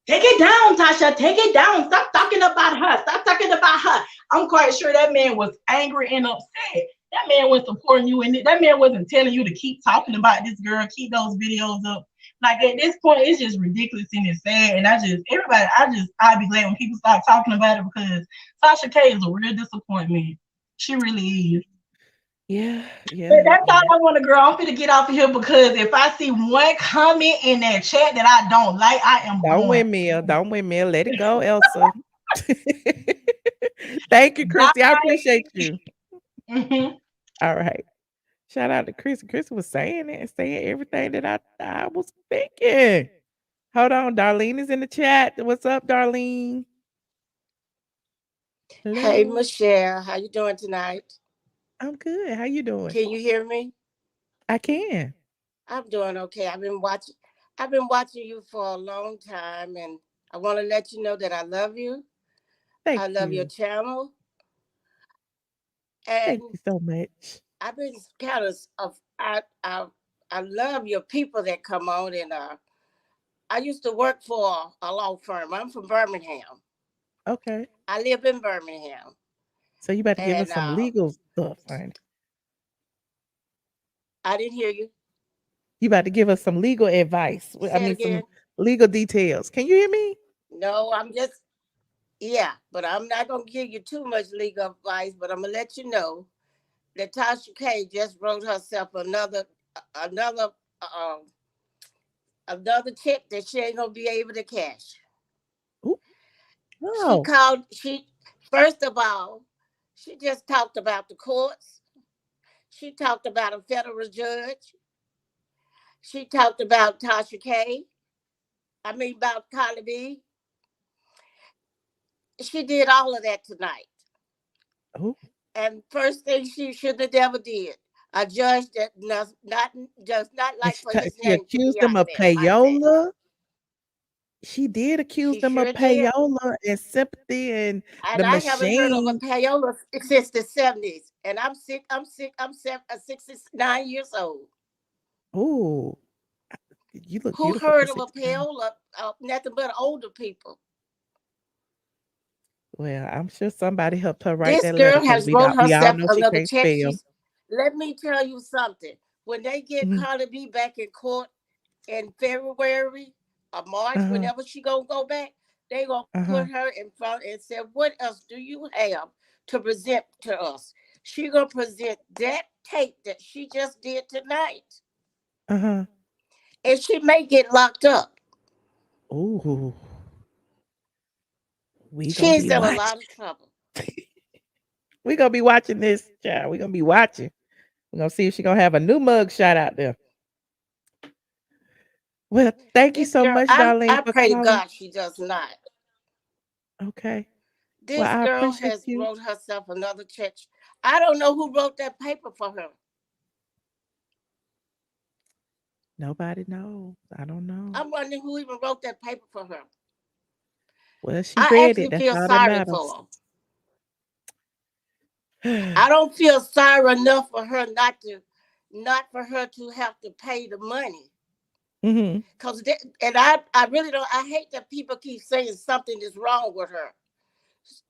Take it down, Tasha. Take it down. Stop talking about her. Stop talking about her. I'm quite sure that man was angry and upset. That man was supporting you, and that man wasn't telling you to keep talking about this girl, keep those videos up. Like, at this point, it's just ridiculous and it's sad. And I'd be glad when people start talking about it, because Tasha K is a real disappointment. She really is. Yeah. But that's all I want to, girl. I'm finna get off of here, because if I see one comment in that chat that I don't like, I am Don't windmill. Let it go, Elsa. Thank you, Chrissy. I appreciate you. Mm-hmm. All right. Shout out to Chris. Chris was saying everything that I was thinking. Hold on. Darlene is in the chat. What's up, Darlene? Hello. Hey, Michelle. How you doing tonight? I'm good. How you doing? Can you hear me? I can. I'm doing okay. I've been watching you for a long time, and I want to let you know that I love you. I love your channel. And thank you so much. I've been kind of I love your people that come on, and I used to work for a law firm. I'm from Birmingham. Okay. I live in Birmingham. So you about to give us some legal stuff, right? I didn't hear you. You about to give us some legal advice. Some legal details. Can you hear me? No, but I'm not gonna give you too much legal advice, but I'm gonna let you know that Tasha K just wrote herself another check that she ain't gonna be able to cash. Ooh. Oh. First of all, she just talked about the courts. She talked about a federal judge. She talked about Tasha K. About Cardi B. She did all of that tonight. Oh. And first thing she should have never did, a judge that does not like for his name to be accused them of payola. Like, she did accuse them of payola and sympathy and the I machine. haven't heard of a payola since the 70s, and I'm 69 years old. Oh, you look Who heard of a payola? Nothing but older people. Well, I'm sure somebody helped her write that letter. This girl has wrote herself another check. Let me tell you something. When they get Cardi B back in court in February or March, whenever she gonna go back, they gonna put her in front and say, "What else do you have to present to us?" She gonna present that tape that she just did tonight, and she may get locked up. Ooh. We gonna She's be in a watching. lot of trouble. We gonna be watching this, child. We gonna be watching. We're gonna see if she gonna have a new mug shot out there. Well, thank you This so girl, much, I Darlene, for pray to calling. God she does not. Okay. Well, This I girl appreciate has you. wrote herself another check. I don't know who wrote that paper for her. Nobody knows. I don't know. I'm wondering who even wrote that paper for her. Well, she I read it. actually That's feel all that sorry matters. for her. I don't feel sorry enough for her not for her to have to pay the money. Mm-hmm. And I really don't. I hate that people keep saying something is wrong with her.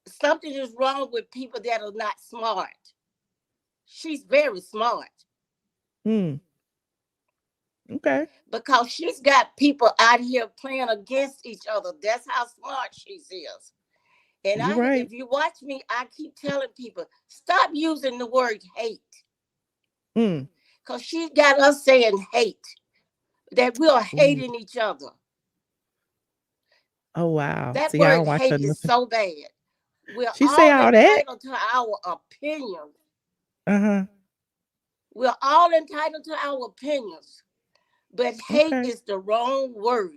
Something is wrong with people that are not smart. She's very smart. Hmm. Okay. Because she's got people out here playing against each other. That's how smart she is. And You're right. if you watch me, I keep telling people, stop using the word hate. Mm. Because she got us saying hate. That we are Ooh. hating each other. Oh wow. That See, I don't word watch her hate is nothing. so bad. We're She say all all that. entitled to our opinions. Uh-huh. We're all entitled to our opinions. But hate Okay. is the wrong word.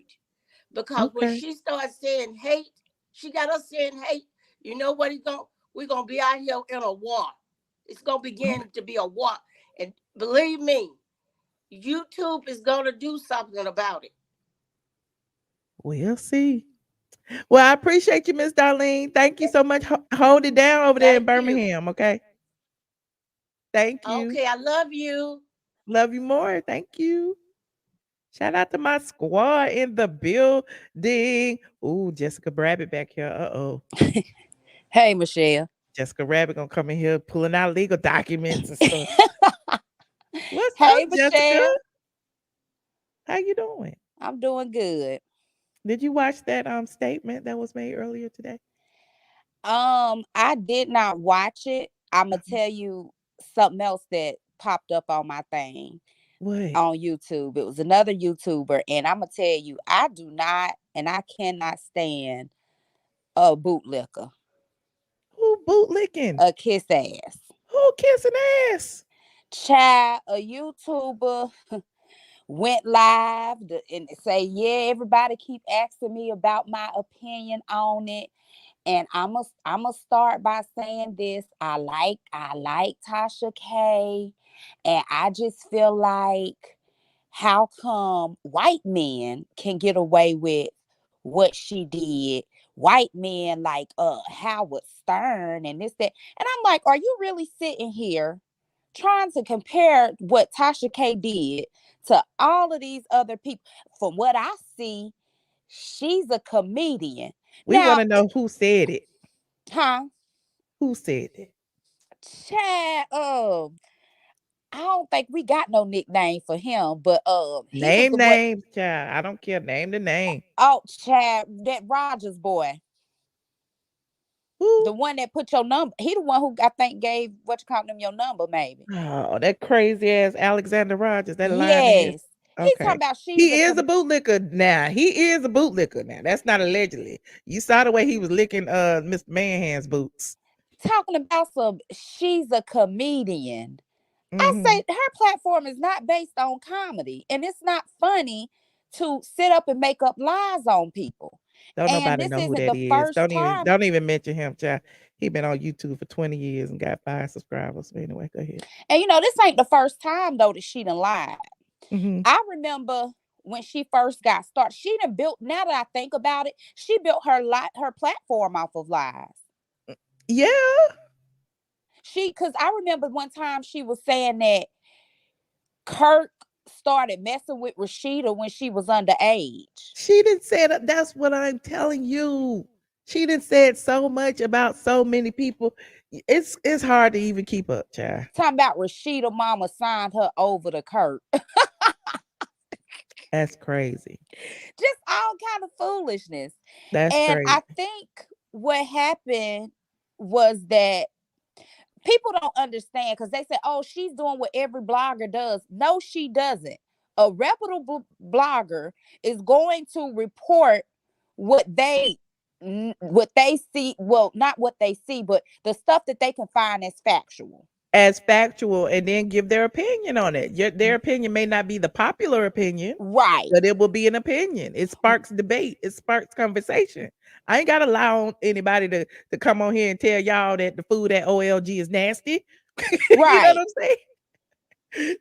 Because when Okay. she starts saying hate, she got us saying hate. You know what we're gonna be out here in a war. It's gonna begin to be a war. And believe me, YouTube is gonna do something about it. We'll see. Well, I appreciate you, Miss Darlene. Thank you so much. Hold it down over there in Thank you. Birmingham, okay? Thank you. Okay, I love you. Love you more. Thank you. Shout out to my squad in the building. Ooh, Jessica Rabbit back here. Uh-oh. Hey, Michelle. Jessica Rabbit gonna come in here pulling out legal documents and stuff. What's Hey, up, Jessica? Michelle. How you doing? I'm doing good. Did you watch that statement that was made earlier today? I did not watch it. I'm gonna tell you something else that popped up on my thing What? on YouTube. It was another YouTuber, and I'm gonna tell you, I do not and I cannot stand a bootlicker, Who bootlicking? a kiss ass. Who kissing ass? Child, a YouTuber went live and say, yeah, everybody keep asking me about my opinion on it. And I'ma start by saying this. I like Tasha K. And I just feel like, how come white men can get away with what she did? White men like Howard Stern and this, that. And I'm like, are you really sitting here trying to compare what Tasha K did to all of these other people? From what I see, she's a comedian. We Now, want to know who said it. huh? Who said it? Chad, I don't think we got no nickname for him, but he was Name the one. names, child. I don't care. Name the name. Oh, Chad, that Rogers boy. Who? The one that put your number. He the one who I think gave what you call them your number, maybe. Oh, that crazy ass Alexander Rogers, that lying ass. Yes. He's talking Okay. about He is a bootlicker now. He is a bootlicker now. That's not allegedly. You saw the way he was licking Mr. Manhand's boots. Talking about she's a comedian. Mm-hmm. I say her platform is not based on comedy, and it's not funny to sit up and make up lies on people. Don't And nobody this know who isn't that the is. first time. Don't even mention him, child. He been on YouTube for 20 years and got 5 subscribers. But anyway, go ahead. And this ain't the first time though that she done lied. Mm-hmm. I remember when she first got started, she done built. Now that I think about it, she built her platform off of lies. Yeah. Because I remember one time she was saying that Kirk started messing with Rashida when she was underage. She didn't say that. That's what I'm telling you. She didn't said so much about so many people. It's hard to even keep up, child. Talking about Rashida mama signed her over to Kirk. That's crazy. Just all kind of foolishness. That's and crazy. I think what happened was that people don't understand, because they say, oh, she's doing what every blogger does. No, she doesn't. A reputable blogger is going to report what they what they see, well, not what they see, but the stuff that they can find as factual. And then give their opinion on it. Their opinion may not be the popular opinion, right? But it will be an opinion. It sparks debate. It sparks conversation. I ain't gotta allow anybody to come on here and tell y'all that the food at OLG is nasty. Right. You know what I'm saying?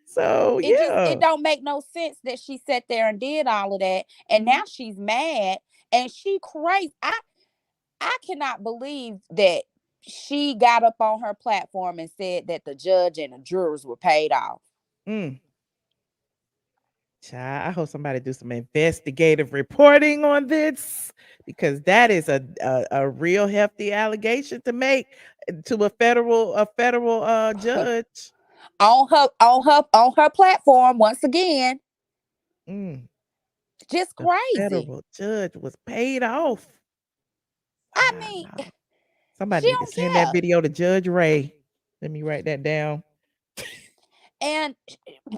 So it don't make no sense that she sat there and did all of that, and now she's mad and she crazy. I cannot believe that she got up on her platform and said that the judge and the jurors were paid off. Child, I hope somebody do some investigative reporting on this, because that is a real hefty allegation to make to a federal judge on her platform once again. Just the crazy. Federal judge was paid off. I mean, somebody need to send that video to Judge Ray. Let me write that down. And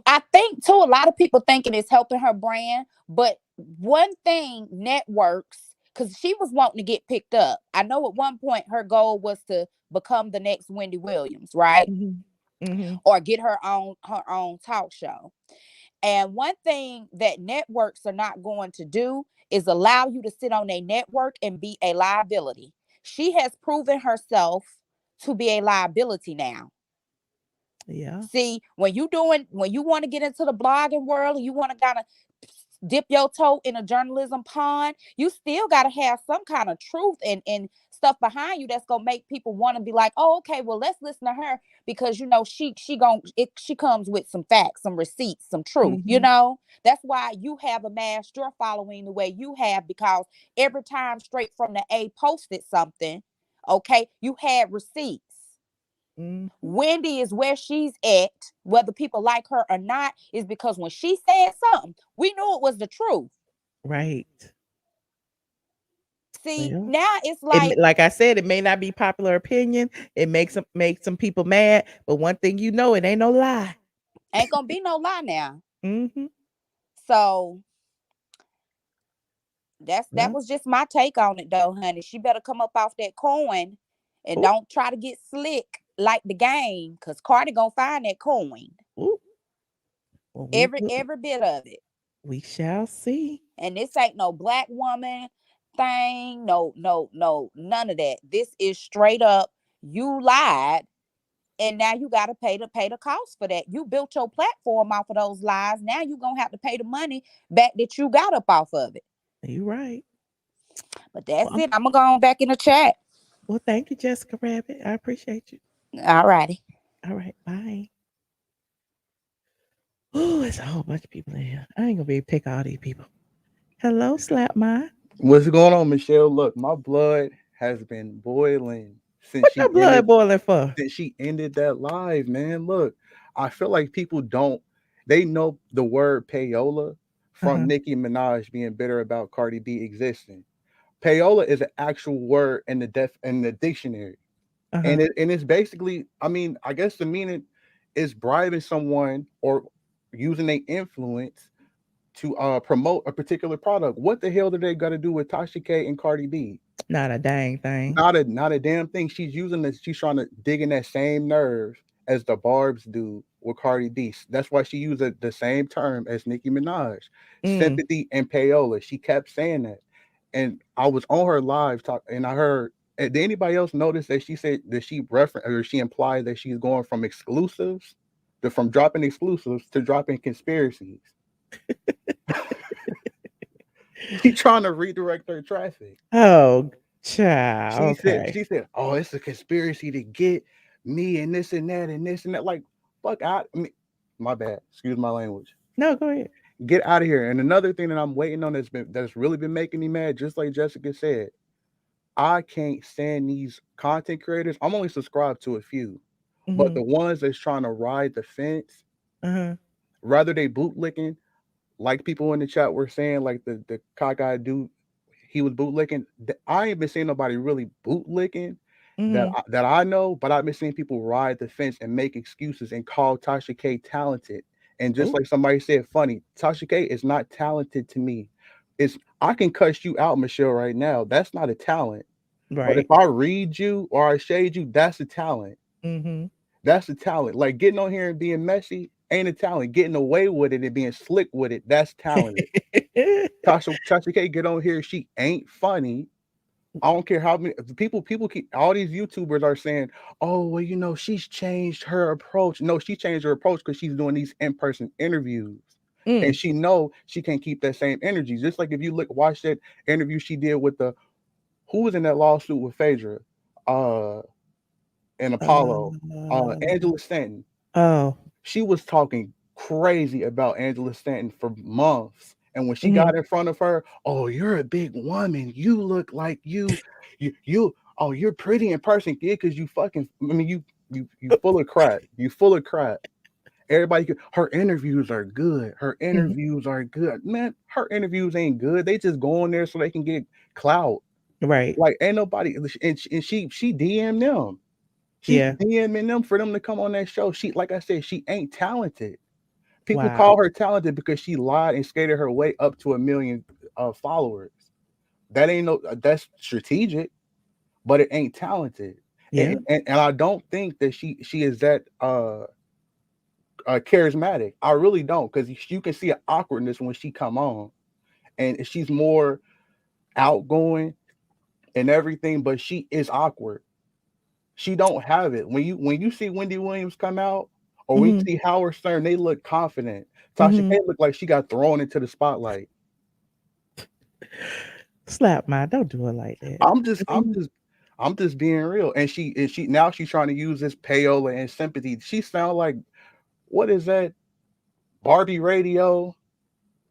I think too, a lot of people thinking it's helping her brand, but one thing, networks, because she was wanting to get picked up. I know at one point her goal was to become the next Wendy Williams, right? Or get her own talk show. And one thing that networks are not going to do is allow you to sit on a network and be a liability. She has proven herself to be a liability now. Yeah. See, when you want to get into the blogging world and you want to kind of dip your toe in a journalism pond, you still got to have some kind of truth and stuff behind you that's gonna make people want to be like, oh, okay, well, let's listen to her, because she comes with some facts, some receipts, some truth. That's why you have amassed your following the way you have, because every time Straight from the A posted something, okay, you had receipts. Wendy is where she's at, whether people like her or not, is because when she said something, we knew it was the truth. Right. See, now it's like I said, it may not be popular opinion. It makes some people mad, but one thing you know, it ain't no lie. Ain't gonna be no lie now. So that was just my take on it, though, honey. She better come up off that coin and don't try to get slick like the game, because Cardi gonna find that coin. Well, every bit of it. We shall see. And this ain't no black woman thing. No, none of that. This is straight up, you lied, and now you got to pay the cost for that. You built your platform off of those lies. Now you're gonna have to pay the money back that you got up off of it. You're right. But that's it. I'm gonna go on back in the chat. Well, thank you, Jessica Rabbit. I appreciate you. All righty. All right. Bye. Oh, it's a whole bunch of people in here. I ain't gonna be able to pick all these people. Hello, Slap My. What's going on, Michelle? Look, my blood has been boiling since What's your blood boiling for? Since she ended that live, man. Look, I feel like people they know the word payola from Nicki Minaj being bitter about Cardi B existing. Payola is an actual word in the dictionary. And it's basically, I mean, I guess the meaning is bribing someone or using their influence to promote a particular product. What the hell do they got to do with Tasha K and Cardi B? Not a dang thing. Not a damn thing. She's using this. She's trying to dig in that same nerve as the Barbs do with Cardi B. That's why she used the same term as Nicki Minaj, sympathy and payola. She kept saying that, and I was on her live talk, and I heard. Did anybody else notice that she said that she referenced or she implied that she's going from exclusives from dropping exclusives to dropping conspiracies? She's trying to redirect her traffic. Oh, child. She said, oh, it's a conspiracy to get me and this and that and this and that. Like, fuck out. I mean, my bad. Excuse my language. No, go ahead. Get out of here. And another thing that I'm waiting on that's really been making me mad, just like Jessica said, I can't stand these content creators. I'm only subscribed to a few, but the ones that's trying to ride the fence, rather they bootlicking, like people in the chat were saying, like the cockeyed dude, he was bootlicking. I ain't been seeing nobody really bootlicking that I know, but I've been seeing people ride the fence and make excuses and call Tasha K talented. And just like somebody said, funny, Tasha K is not talented to me. I can cuss you out, Michelle, right now. That's not a talent. But if Right. I read you or I shade you, that's a talent. Mm-hmm. That's a talent. Like getting on here and being messy ain't a talent. Getting away with it and being slick with it, that's talented. Tasha K get on here, she ain't funny. I don't care how many people keep all these YouTubers are saying, oh, well, you know, she's changed her approach. No, she changed her approach because she's doing these in-person interviews. And Mm. she know she can't keep that same energy. Just like if you watch that interview she did with who was in that lawsuit with Phaedra and Apollo, Uh, Angela Stanton. oh. She was talking crazy about Angela Stanton for months. And when she Mm-hmm. got in front of her, oh, you're a big woman. You look like oh, you're pretty in person, kid, because you fucking, I mean, you full of crap. You full of crap. Everybody, her interviews are good. Her Mm-hmm. interviews are good. Man, her interviews ain't good. They just go on there so they can get clout. Right. Like, ain't nobody, and she DM'd them. She's Yeah. DMing them for them to come on that show. She, like I said, she ain't talented. People Wow. call her talented because she lied and skated her way up to 1 million followers. That ain't that's strategic, but it ain't talented. Yeah. And I don't think that she is that charismatic. I really don't, because you can see an awkwardness when she come on, and she's more outgoing and everything, but she is awkward. She don't have it. When you see Wendy Williams come out, or when you Mm-hmm. see Howard Stern, they look confident. Tasha Mm-hmm. K looked like she got thrown into the spotlight. Slap my, don't do it like that. I'm just being real. And she now she's trying to use this payola and sympathy. She sound like, what is that? Barbie Radio?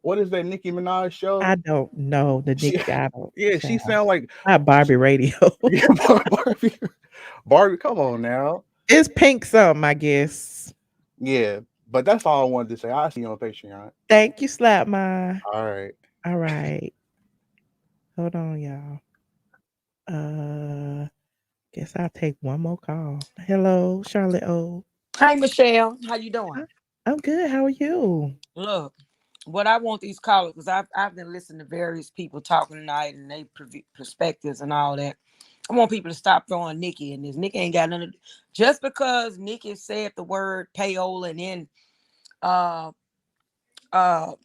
What is that Nicki Minaj show? I don't know the She, Nick. I don't. yeah, she sound like Not Barbie Radio. yeah, Barbie. Come on now. It's pink something, I guess. Yeah, but that's all I wanted to say. I'll see you on Patreon. Thank you, Slap my. All right. All right. Hold on, y'all. Guess I'll take one more call. Hello, Charlotte O. Hi, Michelle. How you doing? I'm good. How are you? Look, what I want these callers, because I've been listening to various people talking tonight and they perspectives and all that. I want people to stop throwing Nikki in this. Nikki ain't got nothing to do. Just because Nikki said the word payola and then Martin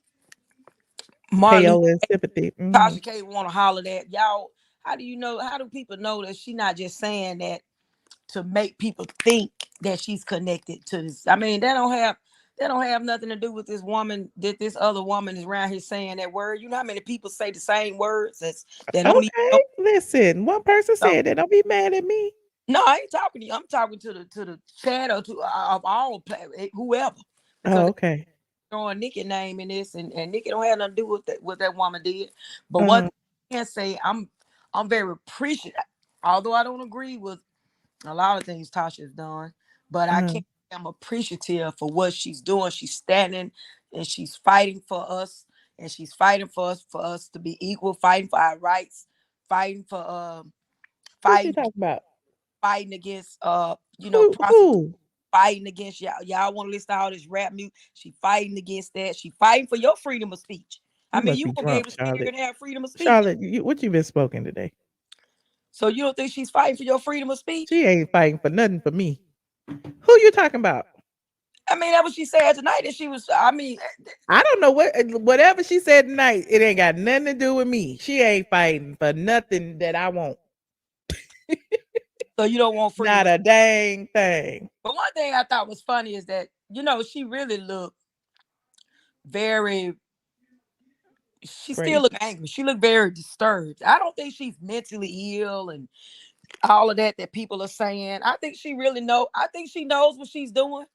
Payola and sympathy. Tasha K want to holler that. Y'all, how do people know that she not just saying that to make people think that she's connected to this? I mean, that don't have nothing to do with this woman, that this other woman is around here saying that word. You know how many people say the same words that don't even know? Listen, one person said that. Don't be mad at me. No, I ain't talking to you. I'm talking to the chat or to of all whoever. Oh, okay. Throwing Nikki name in this, and Nikki don't have nothing to do with that, what that woman did. But what I can say, I'm very appreciative, although I don't agree with a lot of things Tasha's done, but I'm appreciative for what she's doing. She's standing and she's fighting for us, and she's fighting for us to be equal, fighting for our rights, fighting for What you talking about? fighting against who? Fighting against y'all want to list all this rap music. She fighting against that. She fighting for your freedom of speech. I mean, you won't be able to sit here and have freedom of speech. Charlotte, what you been spoken today? So you don't think she's fighting for your freedom of speech? She ain't fighting for nothing for me. Who you talking about? I mean, that was she said tonight, that she was, I mean, I don't know whatever she said tonight, it ain't got nothing to do with me. She ain't fighting for nothing that I want. So you don't want freedom? Not a dang thing. But one thing I thought was funny is that, she really looked very, she still looked angry. She looked very disturbed. I don't think she's mentally ill and all of that people are saying. I think she really I think she knows what she's doing.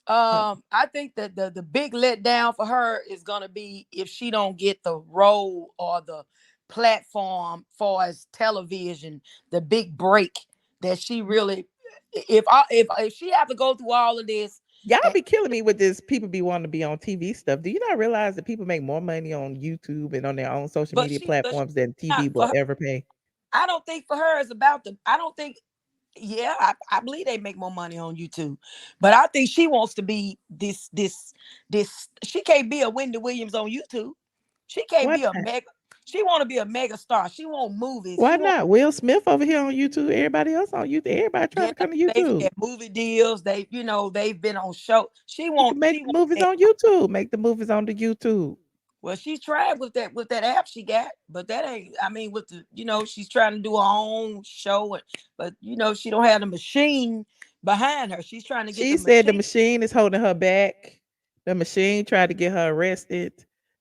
I think that the big letdown for her is gonna be if she don't get the role or the platform for as television, the big break that she really, if she have to go through all of this. Y'all be killing me with this. People be wanting to be on TV stuff. Do you not realize that people make more money on YouTube and on their own social media platforms than TV will ever pay? I don't think for her it's about I don't think. Yeah, I believe they make more money on YouTube, but I think she wants to be this. She can't be a Wendy Williams on YouTube. She can't be a mega. She want to be a mega star. She want movies. Why She want. not? Will Smith over here on YouTube. Everybody else on YouTube. Everybody trying Yeah, to come to they've YouTube. had movie deals. They, they've been on show. She You can make She the want. movies on YouTube. Make the movies on the YouTube. Well, she's tried with that app she got, but that ain't. I mean, with the she's trying to do her own show, but she don't have the machine behind her. She's trying to get She the said the machine. machine is holding her back. The machine tried to get her arrested.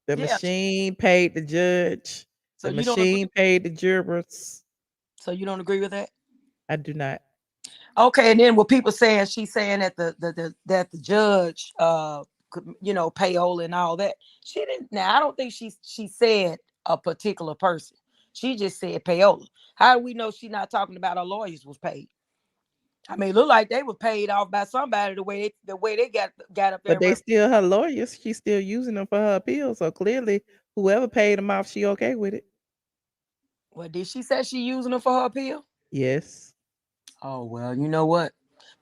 The Yeah. machine paid the judge. So The you don't agree. machine paid the jurors. So you don't agree with that? I do not. Okay, and then what people saying, she's saying that that the judge could, payola and all that. She didn't. Now I don't think she said a particular person. She just said payola. How do we know she's not talking about her lawyers was paid? I mean, it looked like they were paid off by somebody the way they got up there. But they still her lawyers. She's still using them for her appeal. So clearly, whoever paid them off, she okay with it. Well, did she say she using them for her appeal? Yes. Oh, well, you know what?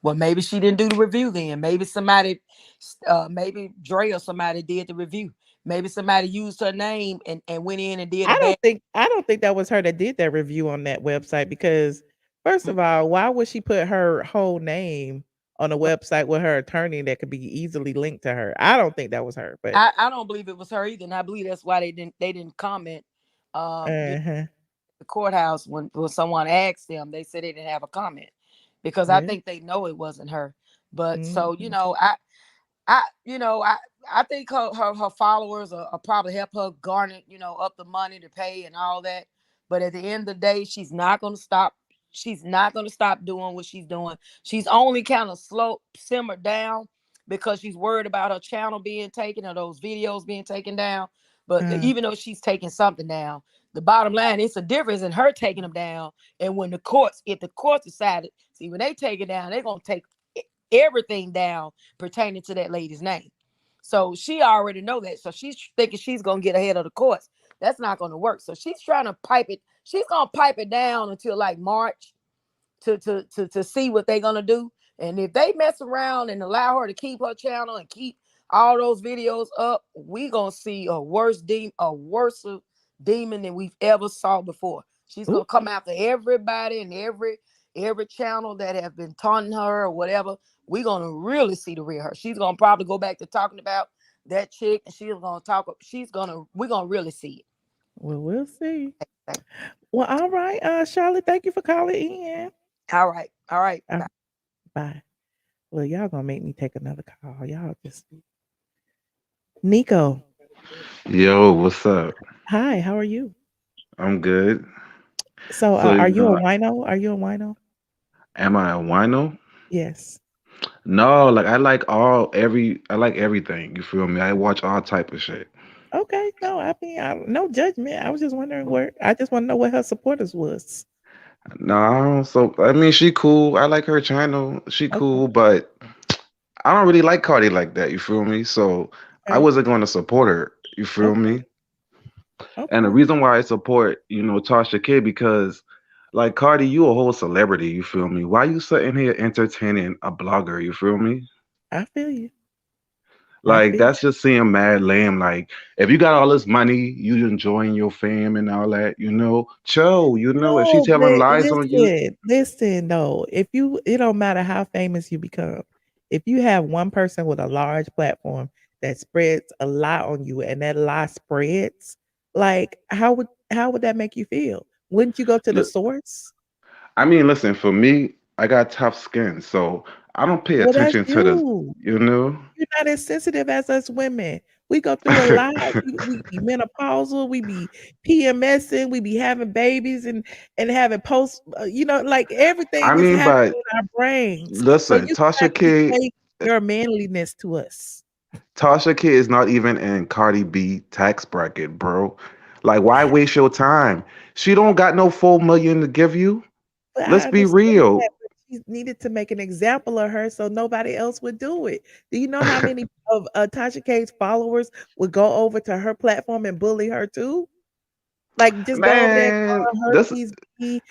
Well, maybe she didn't do the review then. Maybe somebody, maybe Dre or somebody did the review. Maybe somebody used her name and went in and did I don't think that was her that did that review on that website because first of all, why would she put her whole name on a website with her attorney that could be easily linked to her? I don't think that was her, but I don't believe it was her either. And I believe that's why they didn't comment. The courthouse when someone asked them, they said they didn't have a comment because I think they know it wasn't her. But so I think her followers are probably help her garner up the money to pay and all that. But at the end of the day, she's not going to stop. She's not going to stop doing what she's doing. She's only kind of simmered down because she's worried about her channel being taken or those videos being taken down. But even though she's taking something down, the bottom line, it's a difference in her taking them down. And when if the courts decided, when they take it down, they're going to take everything down pertaining to that lady's name. So she already know that. So she's thinking she's going to get ahead of the courts. That's not going to work. So she's trying to pipe it. She's going to pipe it down until like March to see what they're going to do. And if they mess around and allow her to keep her channel and keep all those videos up, we going to see a worse demon than we've ever saw before. She's going to come after everybody and every channel that have been taunting her or whatever. We're going to really see the real her. She's going to probably go back to talking about that chick and we're going to really see it. Well, we'll see. Well, all right, Charlotte, thank you for calling in. All right. Bye. Bye. Well, y'all gonna make me take another call. Y'all just Nico. Yo, what's up? Hi, how are you? I'm good. So, are you a wino? Are you a wino? Am I a wino? Yes. No, like I like everything. You feel me? I watch all type of shit. Okay, no, I mean, no judgment. I was just wondering I just want to know what her supporters was. No, so I mean, she cool. I like her channel. She cool, but I don't really like Cardi like that. You feel me? So I wasn't going to support her. You feel me? And the reason why I support, Tasha K, because like Cardi, you a whole celebrity. You feel me? Why you sitting here entertaining a blogger? You feel me? I feel you. Like that's just seem mad lame. Like if you got all this money, you enjoying your fame and all that, chill. If she's telling lies on you. Listen, no. It don't matter how famous you become. If you have one person with a large platform that spreads a lie on you, and that lie spreads, like how would that make you feel? Wouldn't you go to the source? I mean, listen. For me, I got tough skin, so I don't pay attention to the. You're not as sensitive as us women. We go through a lot. we be menopausal. We be PMSing. We be having babies and having post. Like everything is happening in our brains. Listen, so Tasha K. Your manliness to us. Tasha K is not even in Cardi B tax bracket, bro. Like, why waste your time? She don't got no 4 million to give you. Let's be real. She needed to make an example of her so nobody else would do it. Do you know how many of Tasha K's followers would go over to her platform and bully her too? Like just go over there and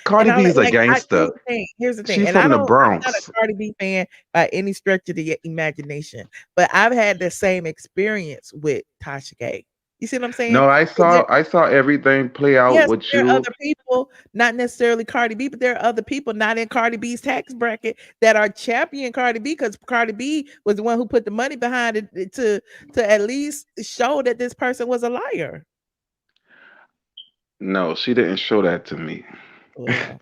Cardi B is a gangster. Here's the thing. She's And from the Bronx. I'm not a Cardi B fan by any stretch of the imagination, but I've had the same experience with Tasha K. You see what I'm saying? No, I And there, saw everything play out yes, with there are you. other people, not necessarily Cardi B, but there are other people not in Cardi B's tax bracket that are champion Cardi B because Cardi B was the one who put the money behind it to at least show that this person was a liar. No, she didn't show that to me. Well,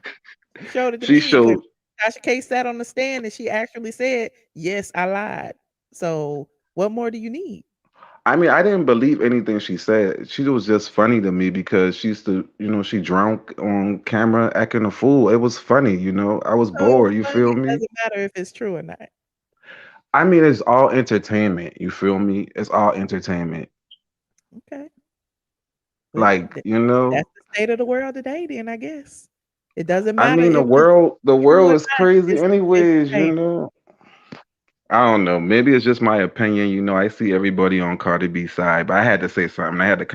she showed it to She me because showed. Tasha K sat on the stand and she actually said, "Yes, I lied." So, what more do you need? I mean, I didn't believe anything she said. She was just funny to me because she used to, she drunk on camera acting a fool. It was funny, I was So it was bored. You funny. feel It me? doesn't matter if it's true or not. I mean, it's all entertainment. You feel me? It's all entertainment. Okay. Well, Like, that's the state of the world today. Then I guess it doesn't I matter mean, the if it's world, the true world or is not. crazy, It's anyways. I don't know. Maybe it's just my opinion. I see everybody on Cardi B side, but I had to say something. I had to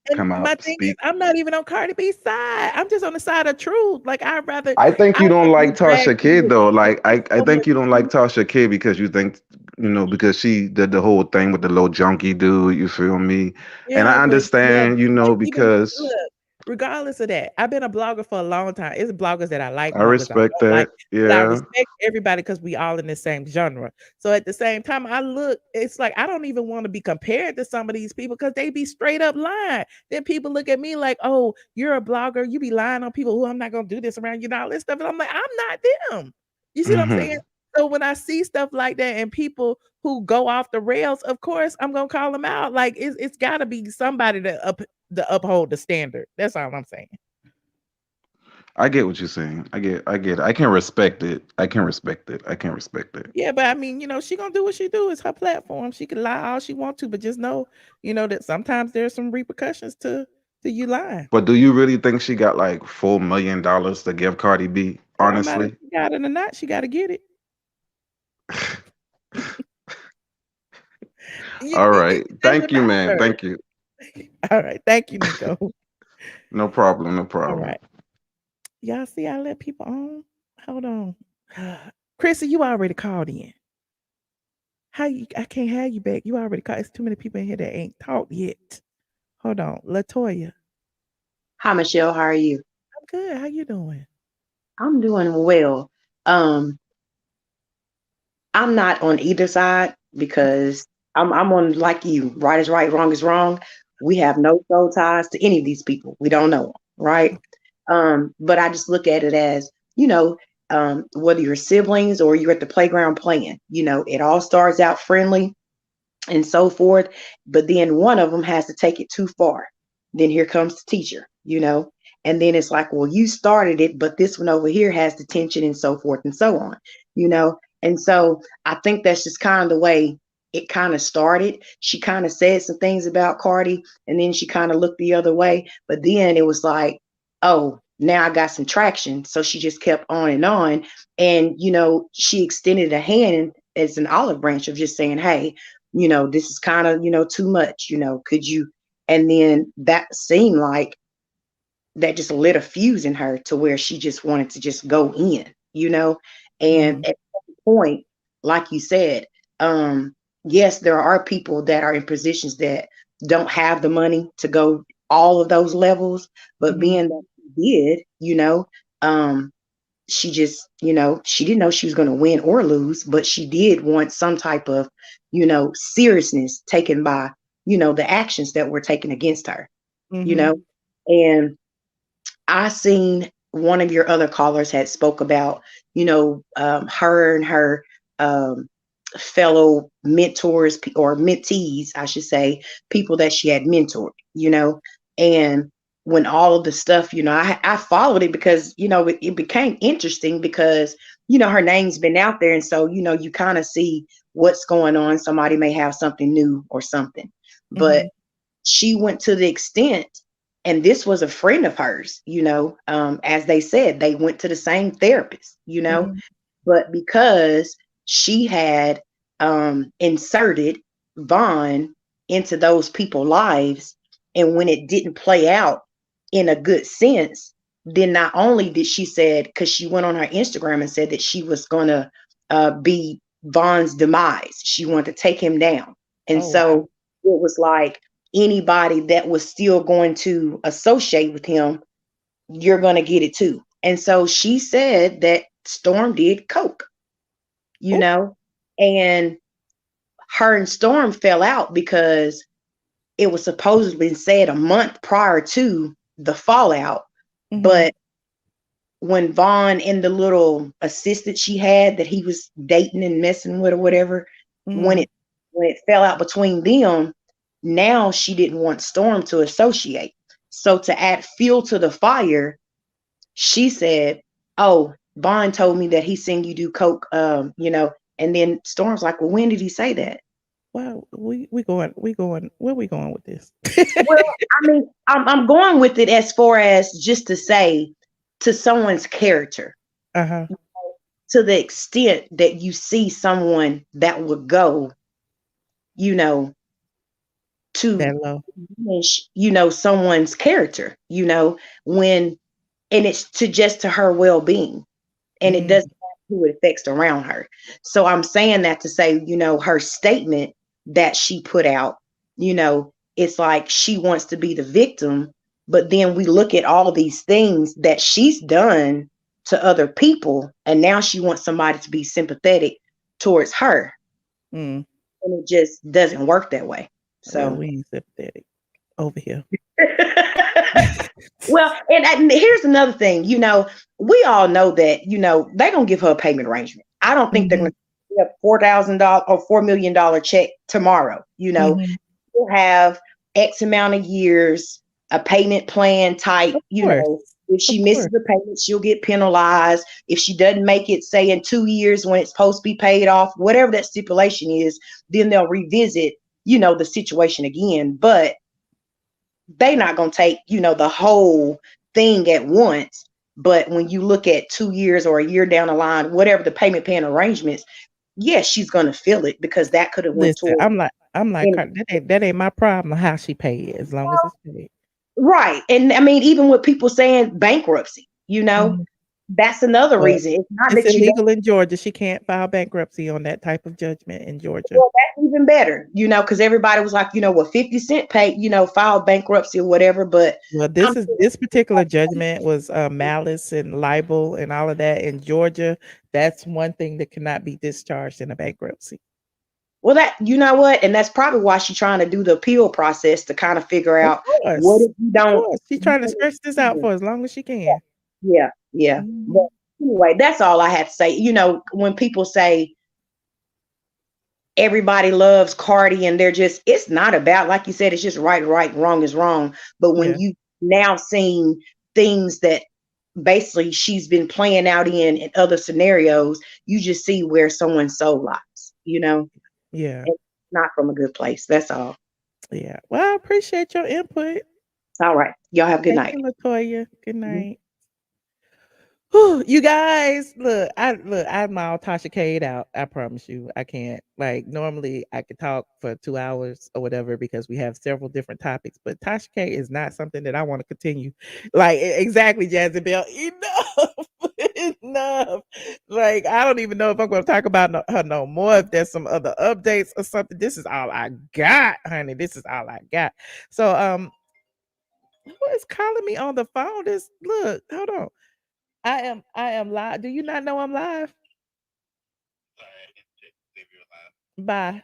And come my out, thing is, speak. I'm not even on Cardi B's side. I'm just on the side of truth. Like I think you don't be like dragged Tasha K into it though. because Like it's I so much think you don't like truth. Tasha K because you think because she did the whole thing with the little junkie dude. You feel me? And Yeah, I but yeah, understand, but even because look, regardless of that, I've been a blogger for a long time. It's bloggers that I like, I bloggers I respect don't like, that. but I Yeah. respect everybody because we all in the same genre. So at the same time, it's like I don't even want to be compared to some of these people because they be straight up lying. Then people look at me like, "Oh, you're a blogger. You be lying on people. Who I'm not gonna do this around you and all this stuff." And I'm like, I'm not them. You see what I'm saying? hmm So when I see stuff like that and people who go off the rails, of course I'm gonna call them out. Like it's got to be somebody to uphold the standard. That's all I'm saying. I get what you're saying. I get it. I can respect it. I can respect it. I can respect it. Yeah, but I mean, she gonna do what she do. It's her platform. She can lie all she want to, but just know, that sometimes there's some repercussions to you lying. But do you really think she got like $4 million to give Cardi B? It don't matter if Honestly. she got it or not. She got to get it. All It right. doesn't Thank you, man. matter. Thank you. All right, thank you, Nico. No problem. No All problem. right, y'all see, I let people on. Hold on, Chrissy, you already called in. I can't have you back. You already called. It's too many people in here that ain't talked yet. Hold on, Latoya. Hi, Michelle. How are you? I'm good. How you doing? I'm doing well. Um, I'm not on either side Okay. because I'm on like you. Right is right, wrong is wrong. We have no soul ties to any of these people. We don't know them, right? But I just look at it as, whether you're siblings or you're at the playground playing, it all starts out friendly and so forth. But then one of them has to take it too far. Then here comes the teacher. And then it's like, well, you started it, but this one over here has the tension and so forth and so on. And so I think that's just kind of the way it kind of started. She kind of said some things about Cardi and then she kind of looked the other way. But then it was like, oh, now I got some traction. So she just kept on and on. And, she extended a hand as an olive branch of just saying, hey, this is kind of, too much, could you? And then that seemed like that just lit a fuse in her to where she just wanted to just go in. And Mm-hmm. at some point, like you said, yes, there are people that are in positions that don't have the money to go all of those levels, but Mm-hmm. being that she did, she just, she didn't know she was going to win or lose, but she did want some type of, seriousness taken by, the actions that were taken against her, you Mm-hmm. know, and I seen one of your other callers had spoke about, her and her fellow mentors or mentees, I should say, people that she had mentored, and when all of the stuff, I followed it because, it became interesting because, her name's been out there. And so, you kind of see what's going on. Somebody may have something new or something, but Mm-hmm. she went to the extent, and this was a friend of hers, as they said, they went to the same therapist, Mm-hmm. but because she had inserted Vaughn into those people's lives, and when it didn't play out in a good sense, then not only did she said, because she went on her Instagram and said that she was going to be Vaughn's demise, she wanted to take him down. And Oh wow. so it was like anybody that was still going to associate with him, you're going to get it too. And so she said that Storm did coke, you know, and her and Storm fell out because it was supposedly said a month prior to the fallout. But when Vaughn and the little assistant she had that he was dating and messing with or whatever, when it fell out between them, now she didn't want Storm to associate. So to add fuel to the fire, she said, "Oh, Vaughn told me that he seen you do coke, you know." And then Storm's like, "Well, when did he say that?" Well, we going. Where we going with this? Well, I mean, I'm going with it as far as just to say to someone's character, to the extent that you see someone that would go, you know, to diminish, you know, someone's character, you know, when, and it's to just to her well-being, and it doesn't matter who it affects around her. So I'm saying that to say, you know, her statement that she put out, you know, it's like she wants to be the victim, but then we look at all these things that she's done to other people, and now she wants somebody to be sympathetic towards her. And it just doesn't work that way. So well, we ain't sympathetic over here. Well, and here's another thing, you know, we all know that, you know, they're going to give her a payment arrangement. I don't think they're going to give $4,000 or $4 million check tomorrow. You know, you'll have X amount of years, a payment plan type, you know, if she misses the payment, she'll get penalized. If she doesn't make it, say in 2 years when it's supposed to be paid off, whatever that stipulation is, then they'll revisit, you know, the situation again. But they're not going to take, you know, the whole thing at once. But when you look at 2 years or a year down the line, whatever the payment plan arrangements, yes, she's going to feel it because that could have went to. I'm like, that ain't my problem how she paid it, as long as it's paid. Right. And I mean, even with people saying bankruptcy, you know, that's another reason. It's not it's that you illegal in Georgia. She can't file bankruptcy on that type of judgment in Georgia. Well, that's even better, you know, because everybody was like, you know, well, 50 Cent paid, you know, filed bankruptcy or whatever. But well, this particular judgment was malice and libel and all of that in Georgia. That's one thing that cannot be discharged in a bankruptcy. Well, that, you know what, and that's probably why she's trying to do the appeal process to kind of figure out what if you don't. She's trying to stretch this out for as long as she can. Yeah. But anyway, that's all I have to say. You know, when people say everybody loves Cardi and they're just, it's not about, like you said, it's just right, wrong is wrong. But when you now seeing things that basically she's been playing out in other scenarios, you just see where someone's soul lies, you know? Yeah. It's not from a good place. That's all. Yeah. Well, I appreciate your input. All right. Y'all have a good night. Thank you, LaToya. Good night. Whew, you guys, I'm all Tasha K'd out. I promise you, I can't. Like, normally I could talk for 2 hours or whatever because we have several different topics, but Tasha K is not something that I want to continue. Like, exactly, Jazzy enough. Like, I don't even know if I'm going to talk about her no more. If there's some other updates or something, this is all I got, honey. This is all I got. So, who is calling me on the phone? Look, hold on. I am live. Do you not know I'm live? Bye.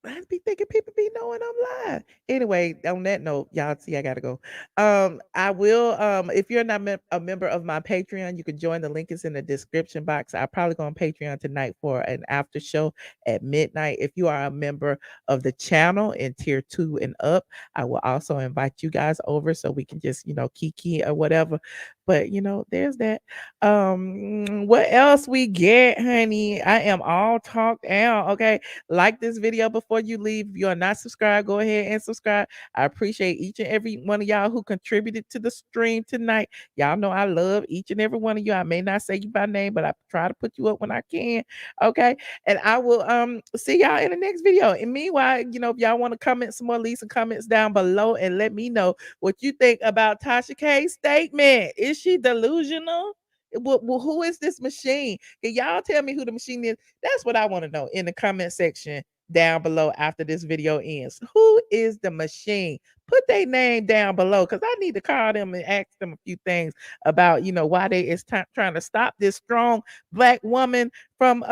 I be thinking people be knowing I'm live. Anyway, on that note, y'all see I gotta go. I will if you're not a member of my Patreon, you can join. The link is in the description box. I'll probably go on Patreon tonight for an after show at midnight. If you are a member of the channel in tier 2 and up, I will also invite you guys over so we can just, you know, kiki or whatever. But you know, there's that. What else we get, honey? I am all talked out. Okay, like this video before you leave. If you are not subscribed, go ahead and subscribe. I appreciate each and every one of y'all who contributed to the stream tonight. Y'all know I love each and every one of you. I may not say you by name, but I try to put you up when I can. Okay, and I will see y'all in the next video. And meanwhile, you know, if y'all want to comment some more, leave some comments down below and let me know what you think about Tasha K's statement. Is she delusional? Well, who is this machine? Can y'all tell me who the machine is? That's what I want to know in the comment section down below after this video ends. Who is the machine? Put their name down below, because I need to call them and ask them a few things about, why they is trying to stop this strong Black woman from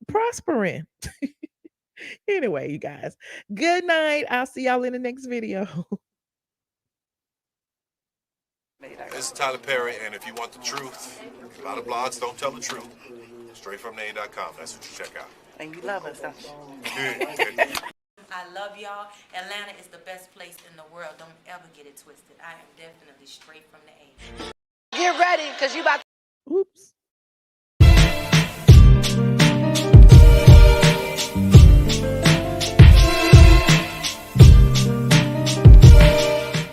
prospering. Anyway, you guys, good night. I'll see y'all in the next video. This is Tyler Perry, and if you want the truth, a lot of blogs don't tell the truth. Straight from A.com. That's what you check out. And you love us, don't you? I love y'all. Atlanta is the best place in the world. Don't ever get it twisted. I am definitely straight from the A. Get ready, because you about